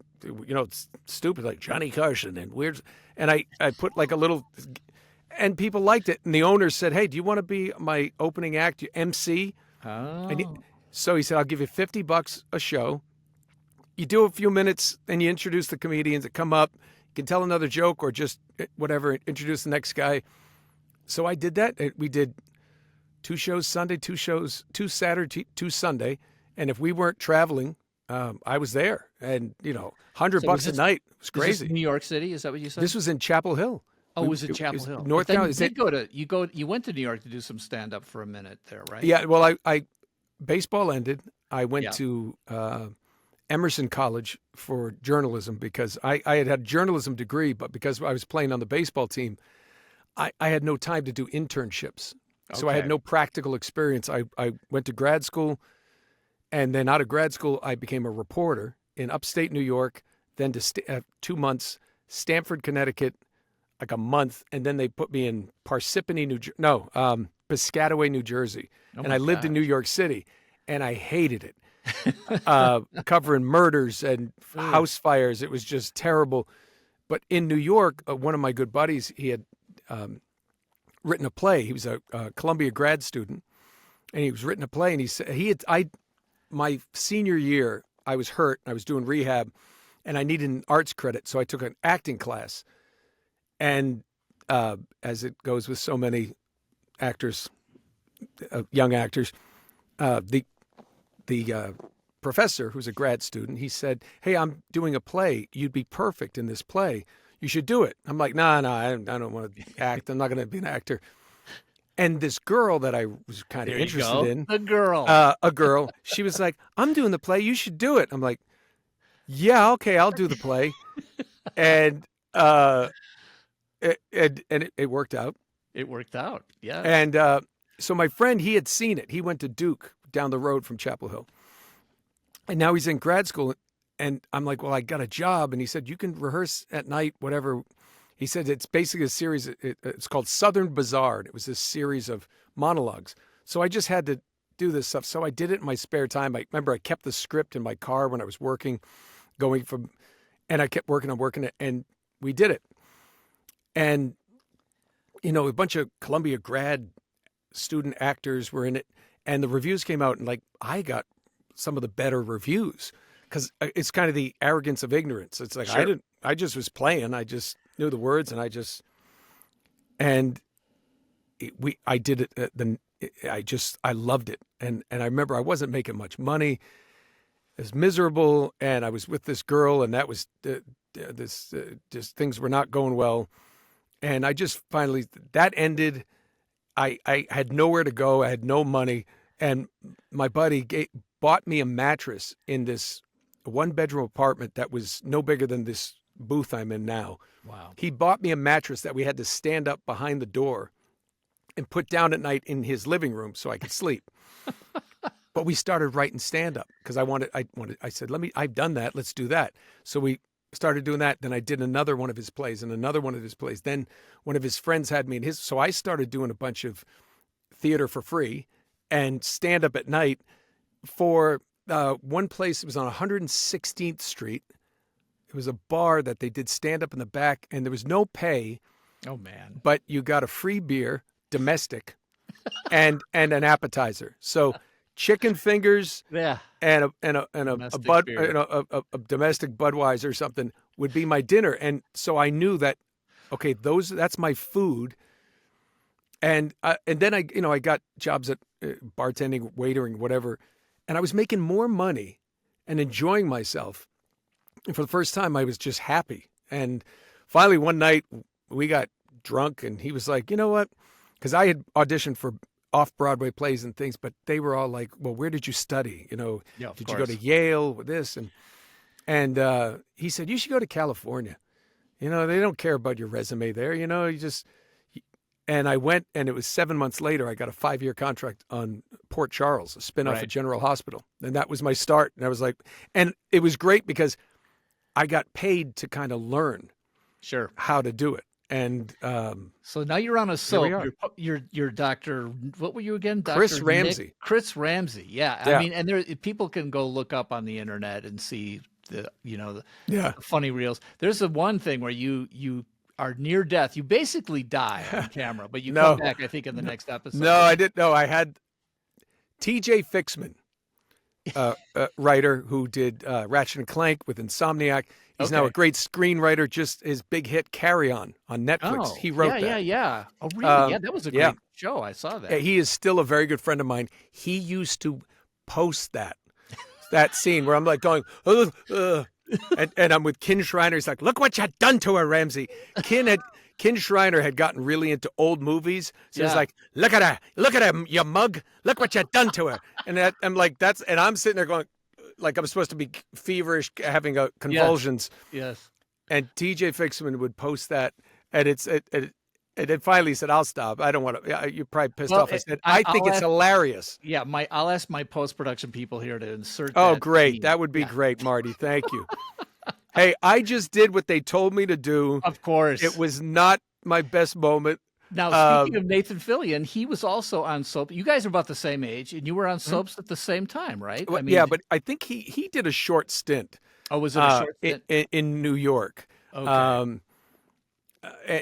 stupid, like Johnny Carson and weird, and I put like a little, and people liked it, and the owner said, "Hey, do you want to be my opening act, you MC?" Oh. So he said, "I'll give you $50 a show. You do a few minutes, and you introduce the comedians that come up. You can tell another joke or just whatever, introduce the next guy." So I did that. We did 2 shows Sunday, 2 Saturday, 2 Sunday. And if we weren't traveling, I was there. And, $100 a night. It was crazy. New York City, is that what you said? This was in Chapel Hill. Oh, was it Chapel Hill? North But then Carolina. you went to New York to do some stand up for a minute there, right? Yeah, well, I baseball ended. I went Yeah. to Emerson College for journalism, because I had a journalism degree, but because I was playing on the baseball team, I had no time to do internships. So I had Okay. no practical experience. I went to grad school, And then out of grad school, I became a reporter in upstate New York, then to 2 months, Stamford, Connecticut, like a month. And then they put me in Parsippany, Piscataway, New Jersey. Oh And my I lived in gosh. New York City, and I hated it. Covering murders and house fires. It was just terrible. But in New York, one of my good buddies, he had written a play. He was a Columbia grad student, and he was written a play. And he said my senior year, I was hurt. I was doing rehab, and I needed an arts credit, so I took an acting class. And as it goes with so many actors, young actors, the professor, who's a grad student, he said, "Hey, I'm doing a play. You'd be perfect in this play. You should do it." I'm like, "No, I don't want to act. I'm not going to be an actor." And this girl that I was kind of interested in, a girl, she was like, "I'm doing the play. You should do it." I'm like, "Yeah, okay, I'll do the play." And it worked out. It worked out. Yeah. And so my friend, he had seen it. He went to Duke down the road from Chapel Hill. And now he's in grad school. And I'm like, "Well, I got a job." And he said, "You can rehearse at night, whatever." He said, "It's basically a series. It's called Southern Bazaar. And it was this series of monologues. So I just had to do this stuff. So I did it in my spare time. I remember I kept the script in my car when I was working, and I kept working on working it. And we did it. And, a bunch of Columbia grad student actors were in it. And the reviews came out, and I got some of the better reviews, because it's kind of the arrogance of ignorance. It's like, Sure. I just was playing. I just knew the words, and I did it. I loved it. And I remember I wasn't making much money. It was miserable. And I was with this girl, and that was just things were not going well. And I just finally, that ended. I had nowhere to go. I had no money. And my buddy bought me a mattress in this 1-bedroom apartment that was no bigger than this booth I'm in now. Wow. He bought me a mattress that we had to stand up behind the door and put down at night in his living room so I could sleep. But we started writing stand-up because I said, I've done that. Let's do that. So we started doing that. Then I did another one of his plays and another one of his plays. Then one of his friends had me in his. So I started doing a bunch of theater for free and stand-up at night for one place. It was on 116th Street. It was a bar that they did stand-up in the back, and there was no pay. Oh, man. But you got a free beer, domestic, and an appetizer. So chicken fingers, Yeah. and a Domestic bud, beer. a domestic Budweiser or something would be my dinner. And so I knew that, okay, that's my food. And then I got jobs at bartending, waitering, whatever, and I was making more money and enjoying myself. And for the first time, I was just happy. And finally, one night, we got drunk, and he was like, "You know what?" Because I had auditioned for off-Broadway plays and things, but they were all like, "Well, where did you study? Yeah, of Did course. you go to Yale with this?" And he said, "You should go to California. They don't care about your resume there. You just." And I went, and it was 7 months later, I got a 5-year contract on Port Charles, a spinoff Right. of General Hospital. And that was my start. And I was like, and it was great because I got paid to kind of learn Sure. how to do it. And So now you're on a we soap. are. You're Dr. What were you again? Chris Dr. Ramsey. Nick? Chris Ramsey. Yeah. Yeah. I mean, and there people can go look up on the internet and see the Yeah. funny reels. There's the one thing where you are near death. You basically die on camera, but you No. come back, I think, in the next episode. No, I didn't. No, I had TJ Fixman, writer who did Ratchet and Clank with Insomniac. He's now Okay. a great screenwriter. Just his big hit Carry On Netflix. Oh, He wrote yeah, that. Yeah. Oh, really? Yeah, that was a great yeah. show. I saw that. Yeah, he is still a very good friend of mine. He used to post that scene where I'm like going, and I'm with Kin Shriner. He's like, "Look what you done to her, Ramsey." Kin Shriner had gotten really into old movies, so he's Yeah. like, look at her, you mug. Look what you done to her." And I'm like, and I'm sitting there going, like I'm supposed to be feverish, having convulsions. Yes. And TJ Fixman would post that, and And then finally he said, "I'll stop. I don't want to." You're probably pissed Well, off. I said, "I think I'll it's ask- hilarious." Yeah, I'll ask my post-production people here to insert Oh, that great. scene. That would be Yeah, great, Marty. Thank you. Hey, I just did what they told me to do. of course. It was not my best moment. Now, speaking of Nathan Fillion, he was also on soap. You guys are about the same age, and you were on soaps at the same time, right? Well, yeah, but I think he did a short stint. Oh, was it a short stint? In New York? Okay.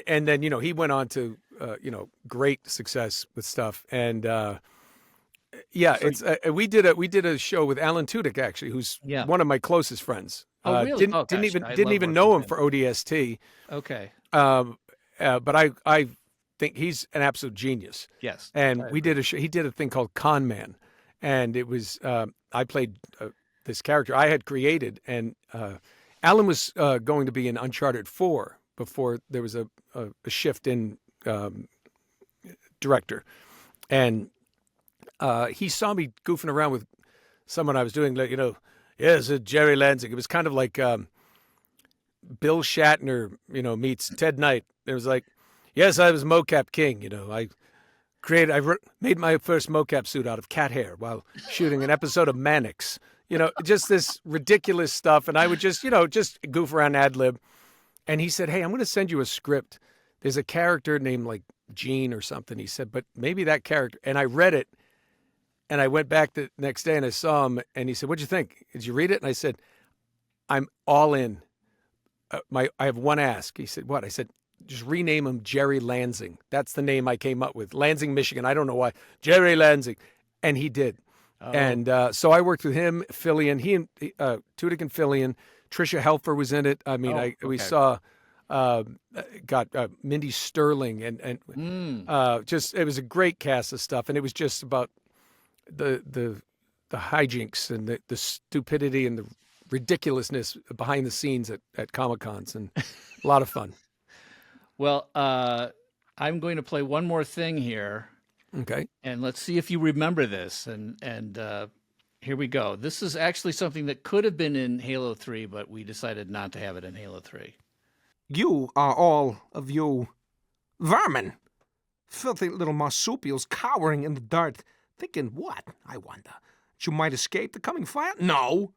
And then he went on to great success with stuff. And yeah, we did a show with Alan Tudyk, actually, who's one of my closest friends. Oh, really? Didn't even know him for ODST. Okay. But I think he's an absolute genius. Yes. And we did he did a thing called Con Man, and it was I played this character I had created, and Alan was going to be in Uncharted 4 before there was a shift in director, and he saw me goofing around with someone I was doing, like, yes, Jerry Lansing. It was kind of like Bill Shatner, meets Ted Knight. It was like, yes, I was mocap king. I made my first mocap suit out of cat hair while shooting an episode of Mannix. Just this ridiculous stuff. And I would just goof around, ad lib. And he said, hey, I'm going to send you a script. There's a character named like Gene or something. He said, but maybe that character. And I read it. And I went back the next day and I saw him. And he said, what'd you think? Did you read it? And I said, I'm all in. I have one ask. He said, what? I said, just rename him Jerry Lansing. That's the name I came up with. Lansing, Michigan. I don't know why. Jerry Lansing. And he did. Oh. And so I worked with him, Fillion. He and Tudyk and Fillion. Tricia Helfer was in it. I mean, we saw got Mindy Sterling and just it was a great cast of stuff. And it was just about the hijinks and the stupidity and the ridiculousness behind the scenes at Comic-Cons, and a lot of fun. Well, I'm going to play one more thing here. Okay. And let's see if you remember this. And here we go. This is actually something that could have been in Halo 3, but we decided not to have it in Halo 3. You are all of you vermin. Filthy little marsupials cowering in the dirt. Thinking what, I wonder? That you might escape the coming fire? No.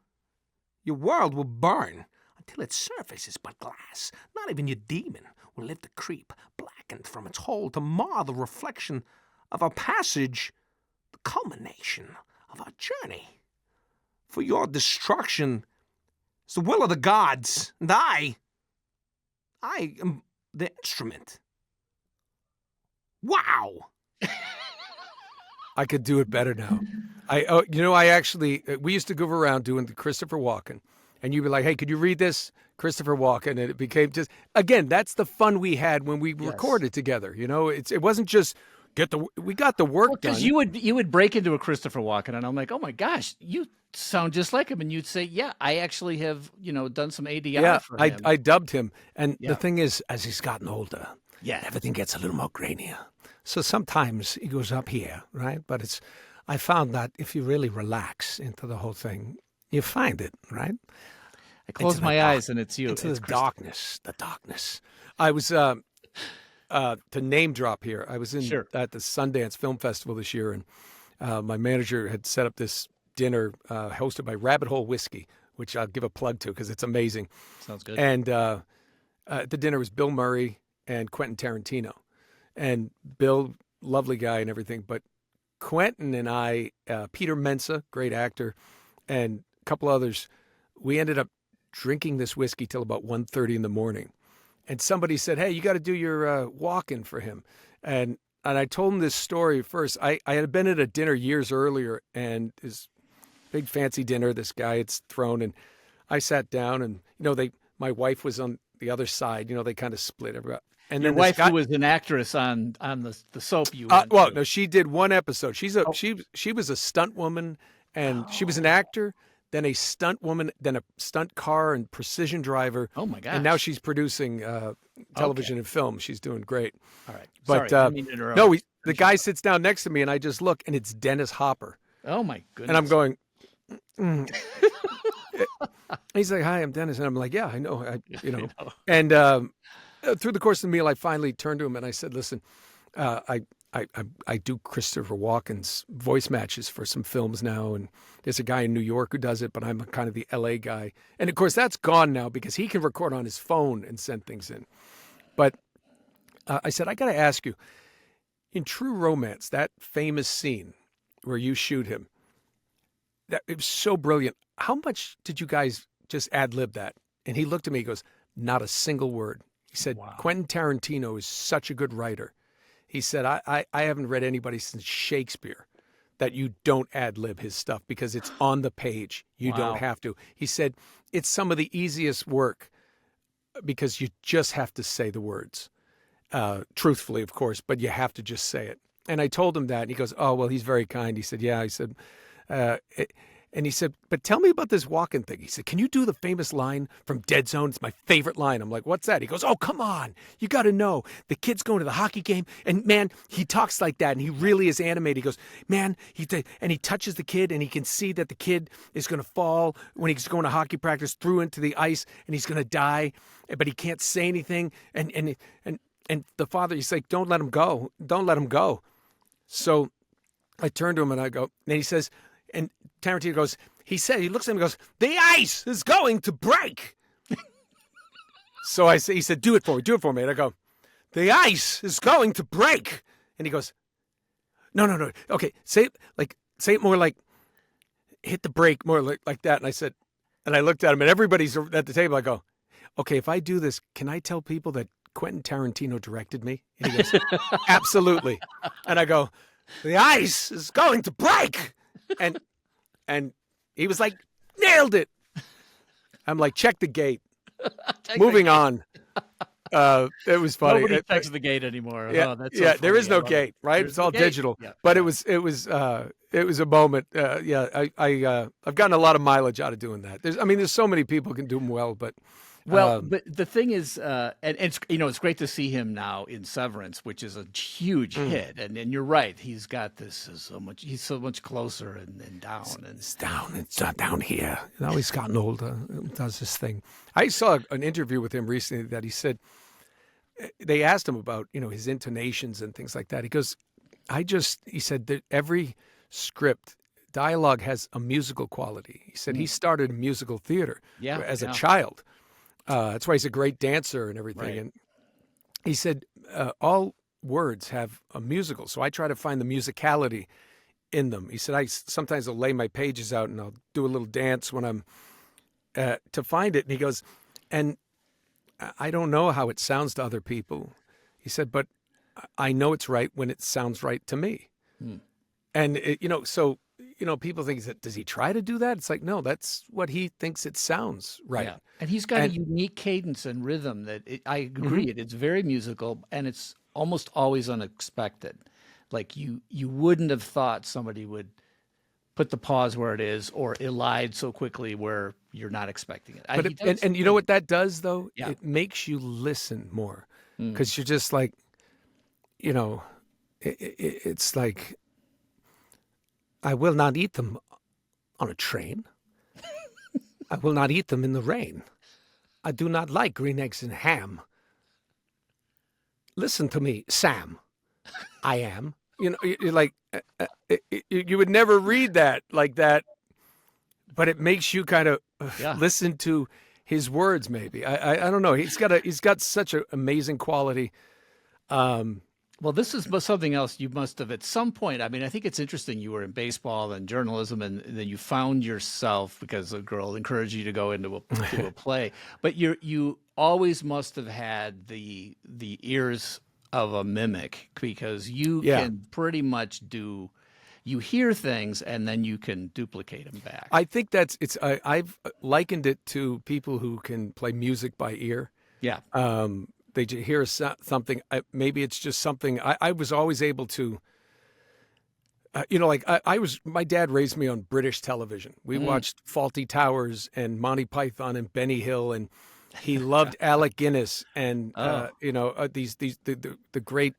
Your world will burn until its surface is but glass. Not even your demon will live to creep, blackened from its hole, to mar the reflection of our passage, the culmination of our journey. For your destruction is the will of the gods, and I am the instrument. Wow! I could do it better now. I actually, we used to go around doing the Christopher Walken, and you'd be like, hey, could you read this? Christopher Walken, and it became just, again, that's the fun we had when we recorded together. It wasn't just we got the work done. Because you would break into a Christopher Walken, and I'm like, oh my gosh, you sound just like him. And you'd say, yeah, I actually have, done some ADR for him. I dubbed him. And the thing is, as he's gotten older, Yeah. everything gets a little more grainier. So sometimes he goes up here, right? But I found that if you really relax into the whole thing, you find it, right? I close my eyes and it's you. Into It's the darkness. I was, to name drop here, I was at the Sundance Film Festival this year, and my manager had set up this dinner hosted by Rabbit Hole Whiskey, which I'll give a plug to because it's amazing. Sounds good. And at the dinner was Bill Murray and Quentin Tarantino. And Bill, lovely guy and everything, but Quentin and I, Peter Mensa, great actor, and a couple others, we ended up drinking this whiskey till about 1:30 in the morning. And somebody said, hey, you got to do your walk-in for him. And I told him this story first. I had been at a dinner years earlier, and this big fancy dinner this guy had thrown, and I sat down, and, my wife was on the other side. They kind of split everybody. And your then wife, who was an actress on the soap you went well, to. no, she did one episode. She was a stunt woman, and she was an actor, then a stunt woman, then a stunt car and precision driver. Oh my gosh! And now she's producing television and film. She's doing great. All right, but sorry, I didn't mean to interrupt. no, the guy sits down next to me, and I just look, and it's Dennis Hopper. Oh my goodness! And I'm going. He's like, "Hi, I'm Dennis," and I'm like, "Yeah, I know, And through the course of the meal, I finally turned to him and I said, "Listen, I do Christopher Walken's voice matches for some films now, and there's a guy in New York who does it, but I'm kind of the LA guy. And of course, that's gone now because he can record on his phone and send things in. But I said, I got to ask you, in True Romance, that famous scene where you shoot him, it was so brilliant. How much did you guys just ad-lib that?" And he looked at me, he goes, "Not a single word." He said, Wow. "Quentin Tarantino is such a good writer." He said, I haven't read anybody since Shakespeare that you don't ad-lib his stuff because it's on the page. You Wow. don't have to. He said, it's some of the easiest work because you just have to say the words. Truthfully, of course, but you have to just say it. And I told him that, and he goes, "Oh, well, he's very kind." He said, "Yeah." I said, and he said, "But tell me about this Walken thing." He said, "Can you do the famous line from Dead Zone? It's my favorite line." I'm like, "What's that?" He goes, "Oh, come on. You got to know. The kid's going to the hockey game, and man, he talks like that, and he really is animated." He goes, "Man," and he touches the kid, and he can see that the kid is going to fall when he's going to hockey practice through into the ice, and he's going to die, but he can't say anything. And the father, he's like, "Don't let him go. Don't let him go." So I turned to him and I go, and he says, and Tarantino goes, he looks at him and goes, "The ice is going to break." So he said, do it for me. And I go, "The ice is going to break." And he goes, no. Okay, say it more like, hit the brake more like that. And I said, and I looked at him and everybody's at the table. I go, "Okay, if I do this, can I tell people that Quentin Tarantino directed me?" And he goes, "Absolutely." And I go, "The ice is going to break." And he was like, "Nailed it." I'm like, "Check the gate." Moving on. It was funny. Nobody checks the gate anymore. Yeah, Oh, that's so yeah. There funny. is no I love it. gate, right? There's It's no all gate. digital. Yeah. But it was a moment. Yeah, I've gotten a lot of mileage out of doing that. There's so many people who can do them well, but Well, but the thing is, and it's it's great to see him now in Severance, which is a huge hit. And you're right, he's got this he's so much closer and down. And it's down. It's not down here. He's gotten older. Does this thing. I saw an interview with him recently that he said they asked him about his intonations and things like that. He goes, he said that every script dialogue has a musical quality. He said he started in musical theater as a child. That's why he's a great dancer and everything. Right. And he said all words have a musical, so I try to find the musicality in them. He said sometimes I'll lay my pages out and I'll do a little dance when I'm to find it. And he goes, and I don't know how it sounds to other people. He said, but I know it's right when it sounds right to me. And so people think, does he try to do that? It's like, no, that's what he thinks it sounds right. Yeah. And he's got a unique cadence and rhythm that I agree. It's very musical and it's almost always unexpected. Like you wouldn't have thought somebody would put the pause where it is or elide so quickly where you're not expecting it. But and you know what that does though? Yeah. It makes you listen more because you're just like, it's like, I will not eat them on a train. I will not eat them in the rain. I do not like green eggs and ham. Listen to me, Sam. I am. You're like, you would never read that like that, but it makes you kind of listen to his words. Maybe I don't know. He's got such an amazing quality. Well, this is something else you must have at some point. I think it's interesting. You were in baseball and journalism, and then you found yourself because a girl encouraged you to go into a play. But you always must have had the ears of a mimic because you can pretty much you hear things and then you can duplicate them back. I think I've likened it to people who can play music by ear. Yeah. They hear something. Maybe it's just something. I was always able to, my dad raised me on British television. We watched Fawlty Towers and Monty Python and Benny Hill, and he loved Alec Guinness and the great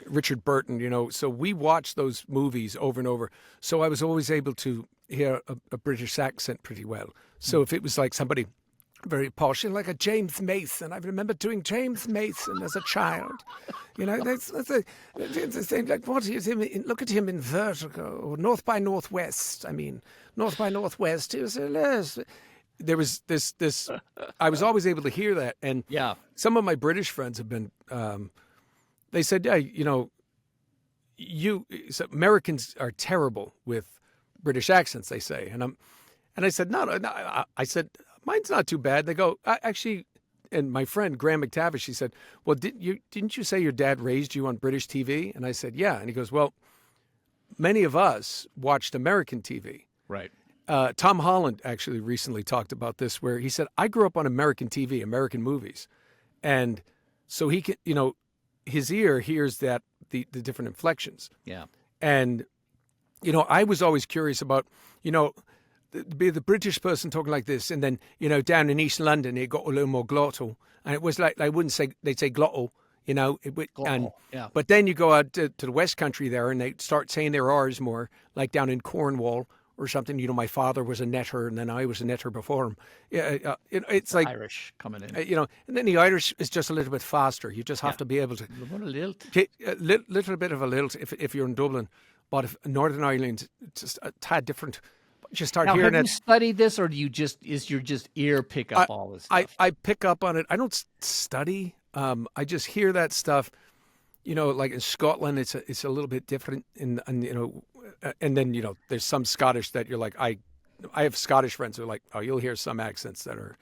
Richard Burton. So we watched those movies over and over. So I was always able to hear a British accent pretty well. So if it was like somebody very posh, like a James Mason. I remember doing James Mason as a child. That's the same. Like, what is him? Look at him in Vertigo or North by Northwest. I mean, North by Northwest. He was there was this. I was always able to hear that, and Yeah. some of my British friends have been. They said, yeah, so Americans are terrible with British accents. They say, and I said, no. I said, mine's not too bad. They go, actually, and my friend Graham McTavish, he said, well, didn't you say your dad raised you on British TV? And I said, yeah. And he goes, well, many of us watched American TV. Right. Tom Holland actually recently talked about this, where he said, I grew up on American TV, American movies. And so he can, his ear hears that the different inflections. Yeah. And, I was always curious about, the British person talking like this, and then, down in East London, it got a little more glottal. And it was like, they wouldn't say, they'd say glottal, Glottal, yeah. But then you go out to the West Country there, and they start saying their R's more, like down in Cornwall or something. My father was a netter, and then I was a netter before him. Yeah, it's like Irish coming in. and then the Irish is just a little bit faster. You just have to be able to What a lilt. a little bit of a lilt if you're in Dublin, but if Northern Ireland, just a tad different. You start Now, hearing have it. you studied this, or is your ear pick up all this stuff? I pick up on it. I don't study. I just hear that stuff. Like in Scotland, it's a little bit different. And then there's some Scottish that you're like, I have Scottish friends who are like, oh, you'll hear some accents that are,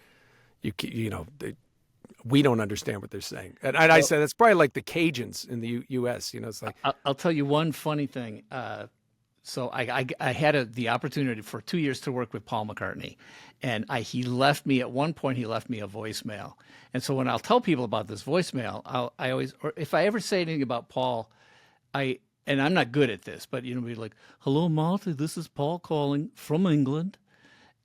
we don't understand what they're saying. And I say that's probably like the Cajuns in the U.S. It's like I'll tell you one funny thing. So I had the opportunity for 2 years to work with Paul McCartney, and he left me at one point. He left me a voicemail, and so when I'll tell people about this voicemail, I always, or if I ever say anything about Paul, and I'm not good at this, but be like, "Hello, Marty, this is Paul calling from England,"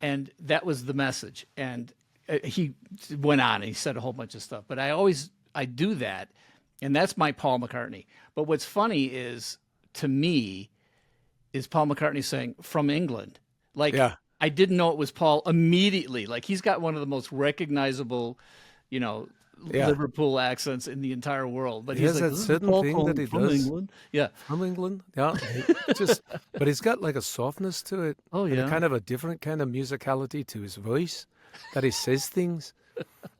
and that was the message. And he went on and he said a whole bunch of stuff, but I do that, and that's my Paul McCartney. But what's funny is, to me, is Paul McCartney saying from England. Like, yeah. I didn't know it was Paul immediately. Like, he's got one of the most recognizable, Liverpool accents in the entire world. But He he's has like, that "This is certain Paul thing calling that he from does." England. Yeah. From England, yeah. But he's got like a softness to it. Oh, and yeah. a kind of a different kind of musicality to his voice, that he says things.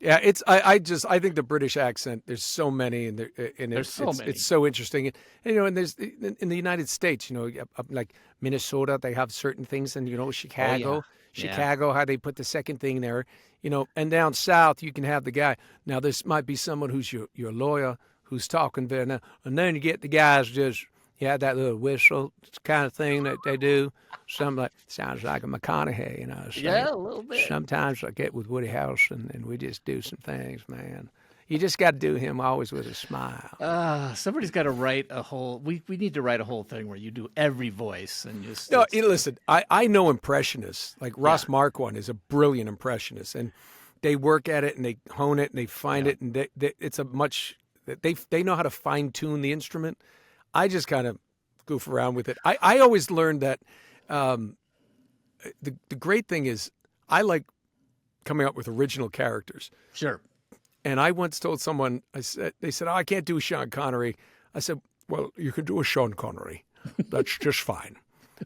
Yeah, I think the British accent. There's so many, and There's so many. It's so interesting. And there's in the United States, like Minnesota, they have certain things, and Chicago, Yeah. how they put the second thing there, and down south you can have the guy. Now this might be someone who's your lawyer who's talking there now, and then you get the guys just that little whistle kind of thing that they do. Something like sounds like a McConaughey, so Yeah, a little bit. sometimes I get with Woody Harrelson and we just do some things, man. You just got to do him always with a smile. Somebody's got to write a whole. We need to write a whole thing where you do every voice and just. No, listen, I know impressionists. Like Ross Marquand is a brilliant impressionist, and they work at it and they hone it and they find it, and it's a much. They know how to fine tune the instrument. I just kind of goof around with it. I always learned that the great thing is I like coming up with original characters. Sure. And I once told someone, they said, oh, I can't do Sean Connery. I said, well, you can do a Sean Connery. That's just fine.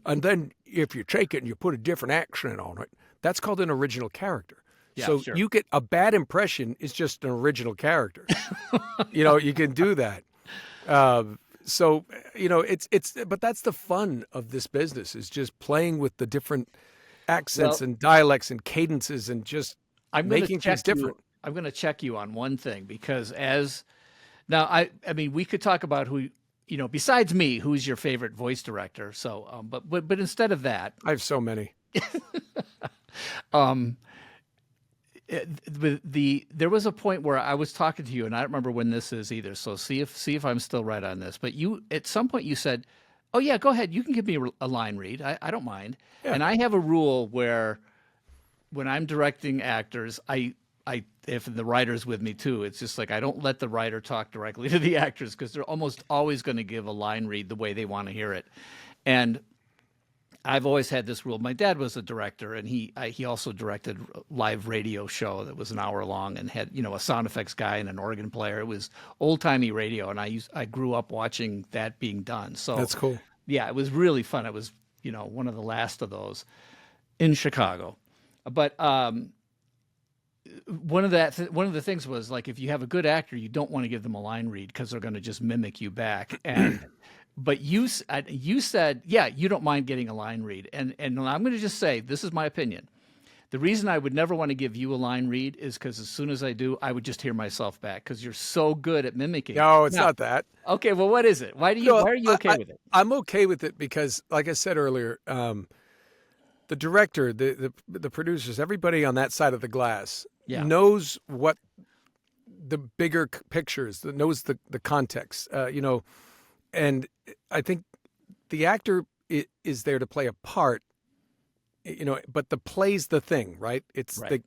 And then if you take it and you put a different accent on it, that's called an original character. Yeah, so sure. you get a bad impression is just an original character. You can do that. But that's the fun of this business, is just playing with the different accents and dialects and cadences and just making things different. I'm going to check you on one thing, because I mean, we could talk about who, besides me, who's your favorite voice director. So, but instead of that, I have so many. There was a point where I was talking to you, and I don't remember when this is either. So see if I'm still right on this. But you, at some point, you said, "Oh yeah, go ahead. You can give me a line read. I don't mind." Yeah. And I have a rule where, when I'm directing actors, if the writer's with me too, it's just like I don't let the writer talk directly to the actors, because they're almost always going to give a line read the way they want to hear it. And I've always had this rule. My dad was a director, and he also directed a live radio show that was an hour long and had a sound effects guy and an organ player. It was old timey radio, and I grew up watching that being done. So That's cool. yeah, it was really fun. It was one of the last of those in Chicago, but one of the things was like if you have a good actor, you don't want to give them a line read because they're going to just mimic you back. And but you said, yeah, you don't mind getting a line read, and I'm going to just say this is my opinion. The reason I would never want to give you a line read is because as soon as I do, I would just hear myself back because you're so good at mimicking. No, it's Now, not that. okay, well, what is it? Why are you okay with it? I'm okay with it because, like I said earlier, the director, the producers, everybody on that side of the glass knows what the bigger pictures, knows the context, and I think the actor is there to play a part, but the play's the thing, right? It's Right.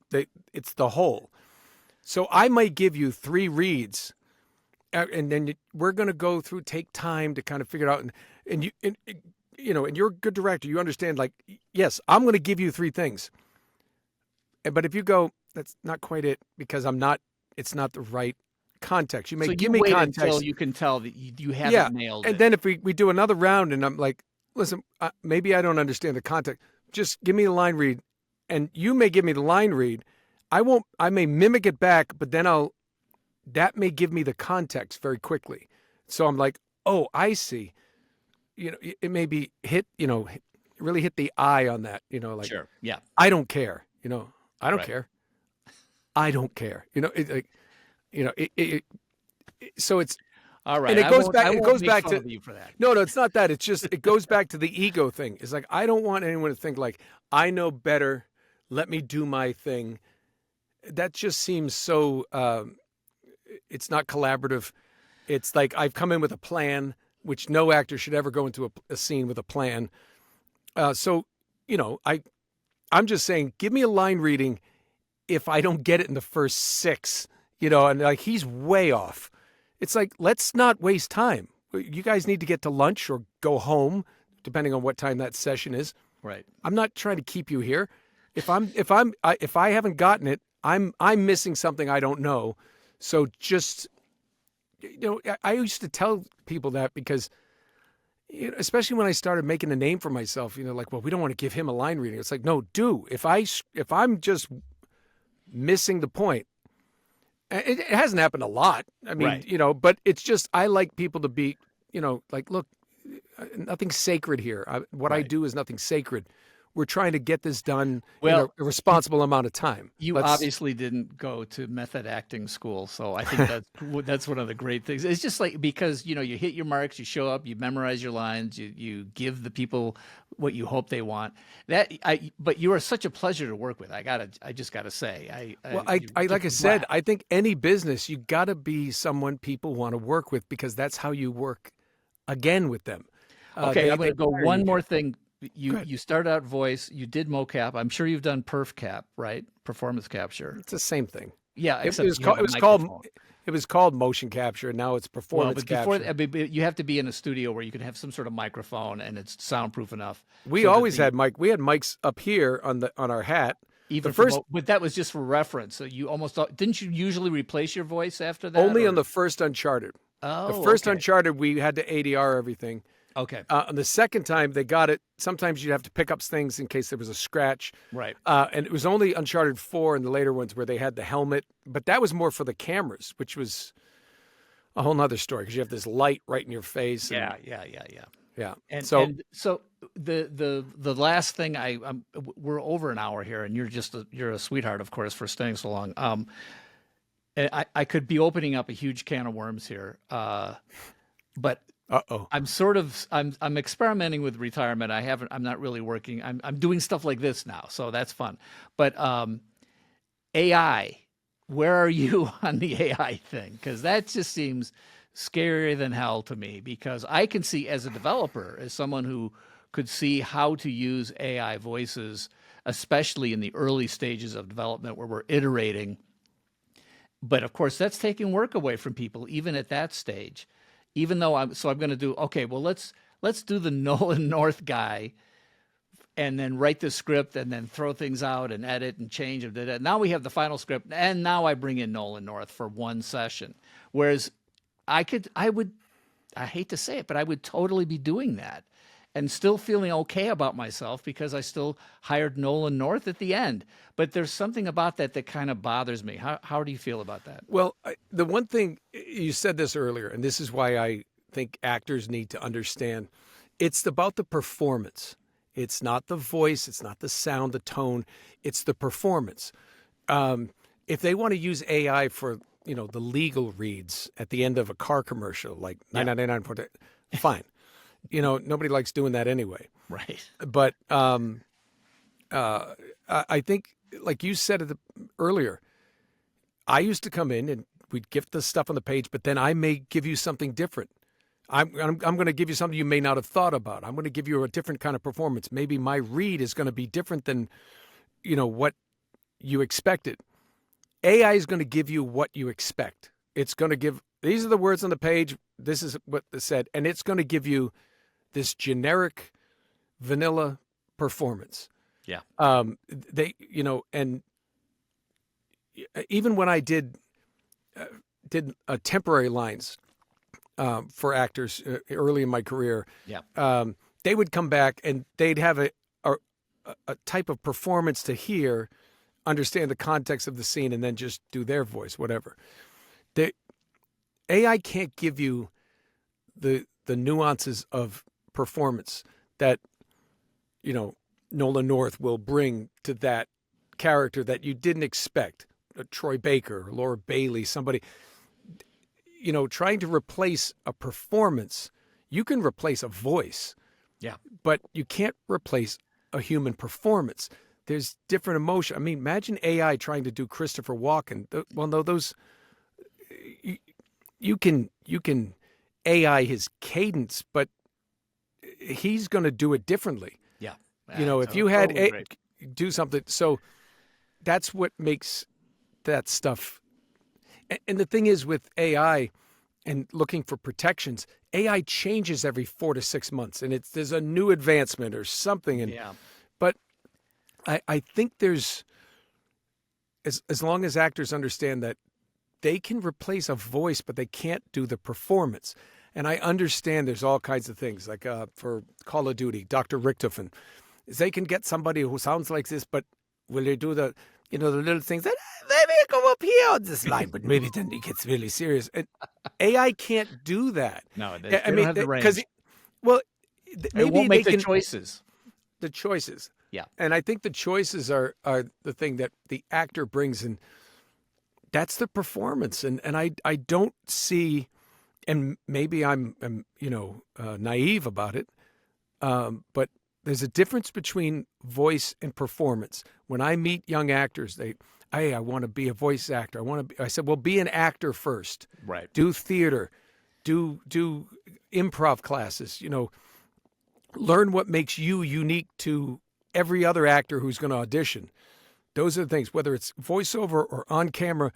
it's the whole. So I might give you 3 reads, and then we're going to go through, take time to kind of figure it out, and you're a good director. You understand, like, yes, I'm going to give you 3 things, but if you go, that's not quite it because it's not the right context. You may So give you me wait context. until you can tell that you haven't nailed And it. then if we do another round and I'm like, listen, maybe I don't understand the context. Just give me a line read, and you may give me the line read. I may mimic it back, but then that may give me the context very quickly. So I'm like, oh, I see. It may be really hit the eye on that, like, Sure. Yeah. I don't care, I don't Right. care. I don't care. So it's, All right. and it I goes won't- back. I It won't goes make back fun to of you for that. no, it's not that. It's just it goes back to the ego thing. It's like I don't want anyone to think like I know better. Let me do my thing. That just seems so. It's not collaborative. It's like I've come in with a plan, which no actor should ever go into a scene with a plan. So I'm just saying, give me a line reading. If I don't get it in the first 6, and like he's way off. It's like, let's not waste time. You guys need to get to lunch or go home, depending on what time that session is. Right. I'm not trying to keep you here. If I haven't gotten it, I'm missing something I don't know. So just, I used to tell people that because, especially when I started making a name for myself, like, well, we don't want to give him a line reading. It's like, no, if I'm just missing the point. It hasn't happened a lot. I mean, Right. But it's just I like people to be, like, look, nothing's sacred here. What I Right. do is nothing sacred. We're trying to get this done Well, in a responsible amount of time. You obviously didn't go to method acting school, so I think that's one of the great things. It's just like because you hit your marks, you show up, you memorize your lines, you give the people what you hope they want. But you are such a pleasure to work with. I just gotta say, I like I said, I think any business you got to be someone people want to work with because that's how you work again with them. Okay, I'm going to go hire one you. more thing. Go You ahead. started out voice, you did mocap. I'm sure you've done perf cap, right? Performance capture. It's the same thing. Yeah, It except was you have a called microphone. it was called motion capture. Now it's Well, performance but before capture. but you have to be in a studio where you can have some sort of microphone and it's soundproof enough. We so that always had we had mics up here on our hat. even first- but that was just for reference. So you almost didn't you usually replace your voice after that? Only or- on the first Uncharted. oh, The first okay. Uncharted, we had to ADR everything. Okay, On the second time, they got it. Sometimes you'd have to pick up things in case there was a scratch. right. And it was only Uncharted 4 and the later ones where they had the helmet. But that was more for the cameras, which was a whole nother story because you have this light right in your face. Yeah. Yeah. And so so the last thing we're over an hour here, and you're a sweetheart, of course, for staying so long. And I could be opening up a huge can of worms here, but uh-oh. I'm experimenting with retirement. I'm not really working. I'm doing stuff like this now, so that's fun. But AI, where are you on the AI thing? Because that just seems scarier than hell to me. Because I can see as a developer, as someone who could see how to use AI voices, especially in the early stages of development where we're iterating. But of course, that's taking work away from people, even at that stage. Even though I'm going to do, okay, well, let's do the Nolan North guy and then write the script and then throw things out and edit and change. Now we have the final script, and now I bring in Nolan North for one session. Whereas I hate to say it, but I would totally be doing that and still feeling okay about myself because I still hired Nolan North at the end. But there's something about that that kind of bothers me. How do you feel about that? Well, the one thing, you said this earlier, and this is why I think actors need to understand, it's about the performance. It's not the voice, it's not the sound, the tone, it's the performance. If they want to use AI for, the legal reads at the end of a car commercial, like 999, fine. Nobody likes doing that anyway. Right. But I think, like you said earlier, I used to come in and we'd gift the stuff on the page, but then I may give you something different. I'm going to give you something you may not have thought about. I'm going to give you a different kind of performance. Maybe my read is going to be different than, what you expected. AI is going to give you what you expect. It's going to give, these are the words on the page. This is what it said. And it's going to give you this generic vanilla performance. Yeah. And even when I did temporary lines for actors early in my career, they would come back and they'd have a type of performance to hear, understand the context of the scene, and then just do their voice, whatever. The AI can't give you the nuances of performance that, Nolan North will bring to that character that you didn't expect. Troy Baker, Laura Bailey, somebody, trying to replace a performance. You can replace a voice, but you can't replace a human performance. There's different emotion. I mean, imagine AI trying to do Christopher Walken. Well, no, those you can AI his cadence, but he's going to do it differently. Yeah. If you had do something, so that's what makes that stuff. And the thing is with AI and looking for protections, AI changes every 4 to 6 months, and there's a new advancement or something. And but I think there's as long as actors understand that they can replace a voice, but they can't do the performance. And I understand there's all kinds of things, like for Call of Duty, Dr. Richtofen, they can get somebody who sounds like this, but will they do the little things that maybe go up here on this line, but maybe then it gets really serious. And AI can't do that. No, they don't have the range. Maybe it won't make the choices. The choices. Yeah. And I think the choices are the thing that the actor brings in. That's the performance. And I don't see, and maybe I'm naive about it, but there's a difference between voice and performance. When I meet young actors, I want to be a voice actor. I said, well, be an actor first. Right. Do theater, do improv classes, learn what makes you unique to every other actor who's going to audition. Those are the things, whether it's voiceover or on camera,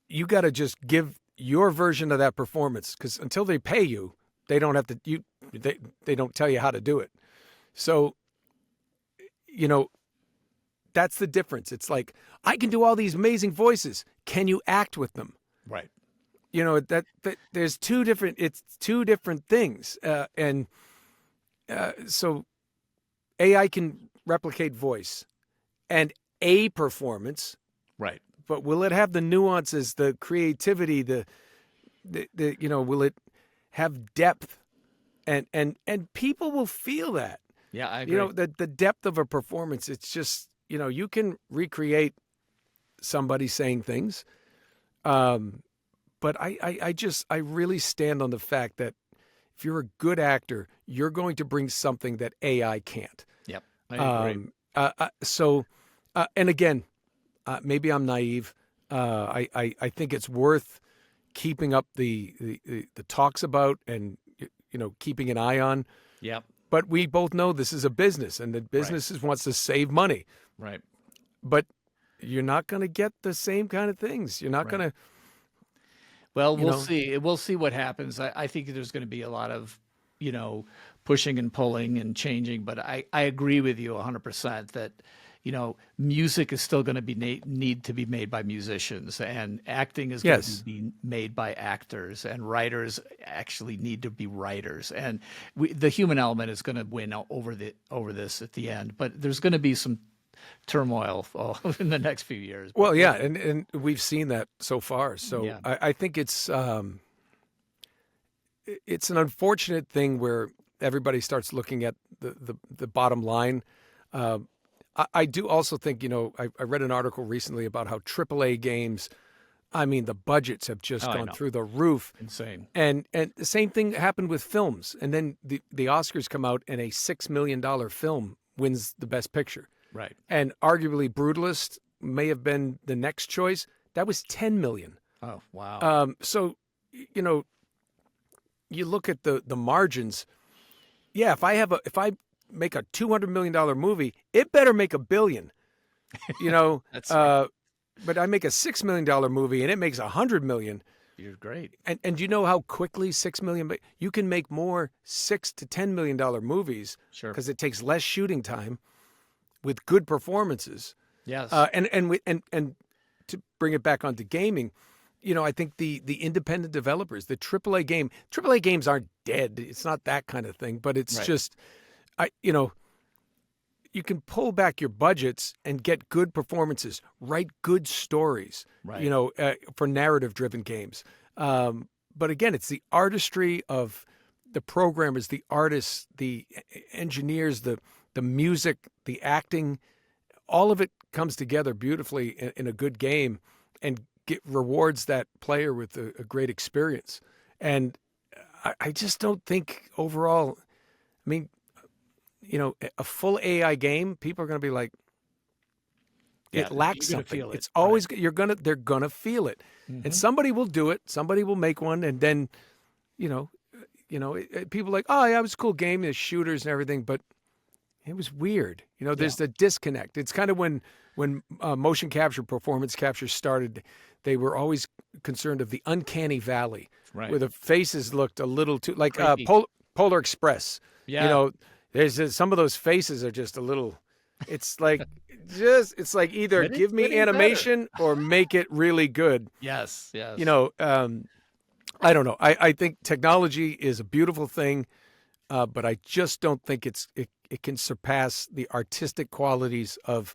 you got to just give your version of that performance, because until they pay you, they don't have to, they don't tell you how to do it. So, that's the difference. It's like, I can do all these amazing voices. Can you act with them? Right. That there's two different things. So AI can replicate voice and a performance. Right. But will it have the nuances, the creativity, the will it have depth? And people will feel that. Yeah, I agree. The depth of a performance, it's just, you can recreate somebody saying things. But I really stand on the fact that if you're a good actor, you're going to bring something that AI can't. Yep. I agree. And again, maybe I'm naive. I think it's worth keeping up the talks about and, keeping an eye on. Yep. But we both know this is a business, and the business wants to save money. Right. But you're not going to get the same kind of things. You're not going to. Well, we'll see. We'll see what happens. I think there's going to be a lot of, pushing and pulling and changing. But I agree with you 100% that, music is still going to need to be made by musicians, and acting is going Yes. to be made by actors, and writers actually need to be writers. And the human element is going to win over this at the end. But there's going to be some turmoil in the next few years. Well, yeah, and we've seen that so far. So Yeah. I think it's an unfortunate thing where everybody starts looking at the bottom line. I do also think, I read an article recently about how AAA games, I mean, the budgets have just I gone know. through the roof. Insane. And the same thing happened with films. And then the Oscars come out and a $6 million film wins the Best Picture. Right. And arguably Brutalist may have been the next choice. That was $10 million. Oh, wow. So, you look at the margins. Yeah, if I make a $200 million movie, it better make $1 billion. That's right. But I make a $6 million movie and it makes $100 million. You're great. And you know how quickly $6 million, you can make more $6 to $10 million movies Sure. because it takes less shooting time with good performances. Yes. And to bring it back onto gaming, I think the independent developers, the AAA games aren't dead. It's not that kind of thing, but it's Right. just, you can pull back your budgets and get good performances, write good stories, Right. For narrative-driven games. But again, it's the artistry of the programmers, the artists, the engineers, the music, the acting. All of it comes together beautifully in a good game and rewards that player with a great experience. And I just don't think overall, I mean, a full AI game, people are going to be like, Yeah, it lacks you're gonna something. feel it, It's always they're gonna feel it, and somebody will do it. Somebody will make one, and then, people are like, oh yeah, it was a cool game. There's shooters and everything, but it was weird. There's the disconnect. It's kind of when motion capture, performance capture started. They were always concerned of the uncanny valley, Right. where the faces looked a little too like Creepy. Polar Express. Yeah. There's some of those faces are just a little. It's like it's like either Getting- give me getting animation or make it really good. Yes. Yes. I don't know. I think technology is a beautiful thing, but I just don't think it can surpass the artistic qualities of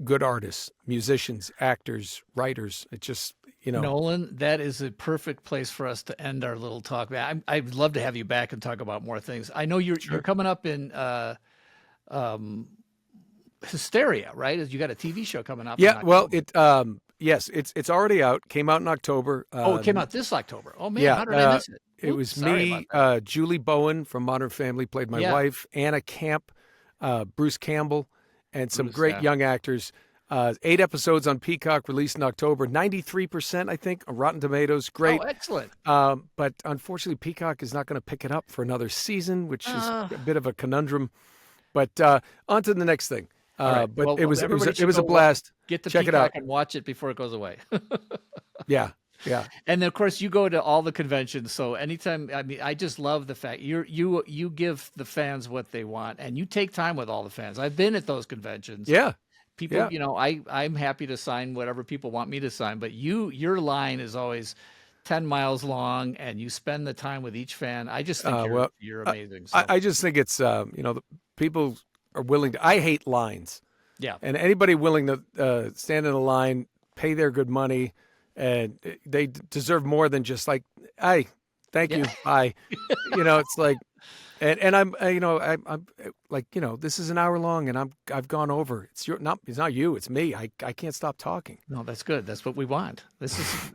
good artists, musicians, actors, writers. It just Nolan, that is a perfect place for us to end our little talk. I'd love to have you back and talk about more things. I know you're coming up in Hysteria, right? You got a TV show coming up. Yeah. in Well, October. yes, it's already out. Came out in October. it came out this October. Oh man, yeah, how did I miss it? It Oops, was sorry me, about that. Julie Bowen from Modern Family played my Yeah. wife, Anna Camp, Bruce Campbell, and some Bruce, great yeah. young actors. 8 episodes on Peacock, released in October. 93%, I think, on Rotten Tomatoes. Great. Oh, excellent. But unfortunately, Peacock is not going to pick it up for another season, which is Ah. a bit of a conundrum. But on to the next thing. All right. But Well, it was everybody should a go blast. Get the Check it Peacock out. and watch it before it goes away. Yeah. And then, of course, you go to all the conventions. So anytime, I mean, I just love the fact you give the fans what they want, and you take time with all the fans. I've been at those conventions. Yeah. People, Yeah. I'm happy to sign whatever people want me to sign, but your line is always 10 miles long, and you spend the time with each fan. I just think you're amazing. So, I just think it's the people are willing to. I hate lines, yeah. and anybody willing to stand in a line, pay their good money, and they deserve more than just like, hey, thank you, bye. It's like, and I'm like, this is an hour long, and I've gone over. It's not you, it's me. I can't stop talking. No, that's good. That's what we want. This is,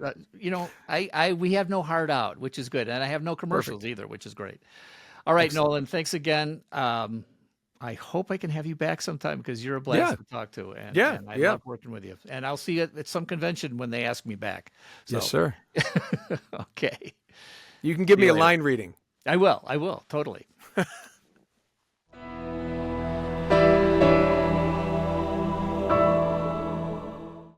we have no hard out, which is good. And I have no commercials either, which is great. All right, Excellent. Nolan, thanks again. I hope I can have you back sometime because you're a blast Yeah. to talk to. And, Yeah, and I yeah. love working with you. And I'll see you at some convention when they ask me back. So, Yes, sir. Okay. You can give See me you a later. line reading. I will. Totally.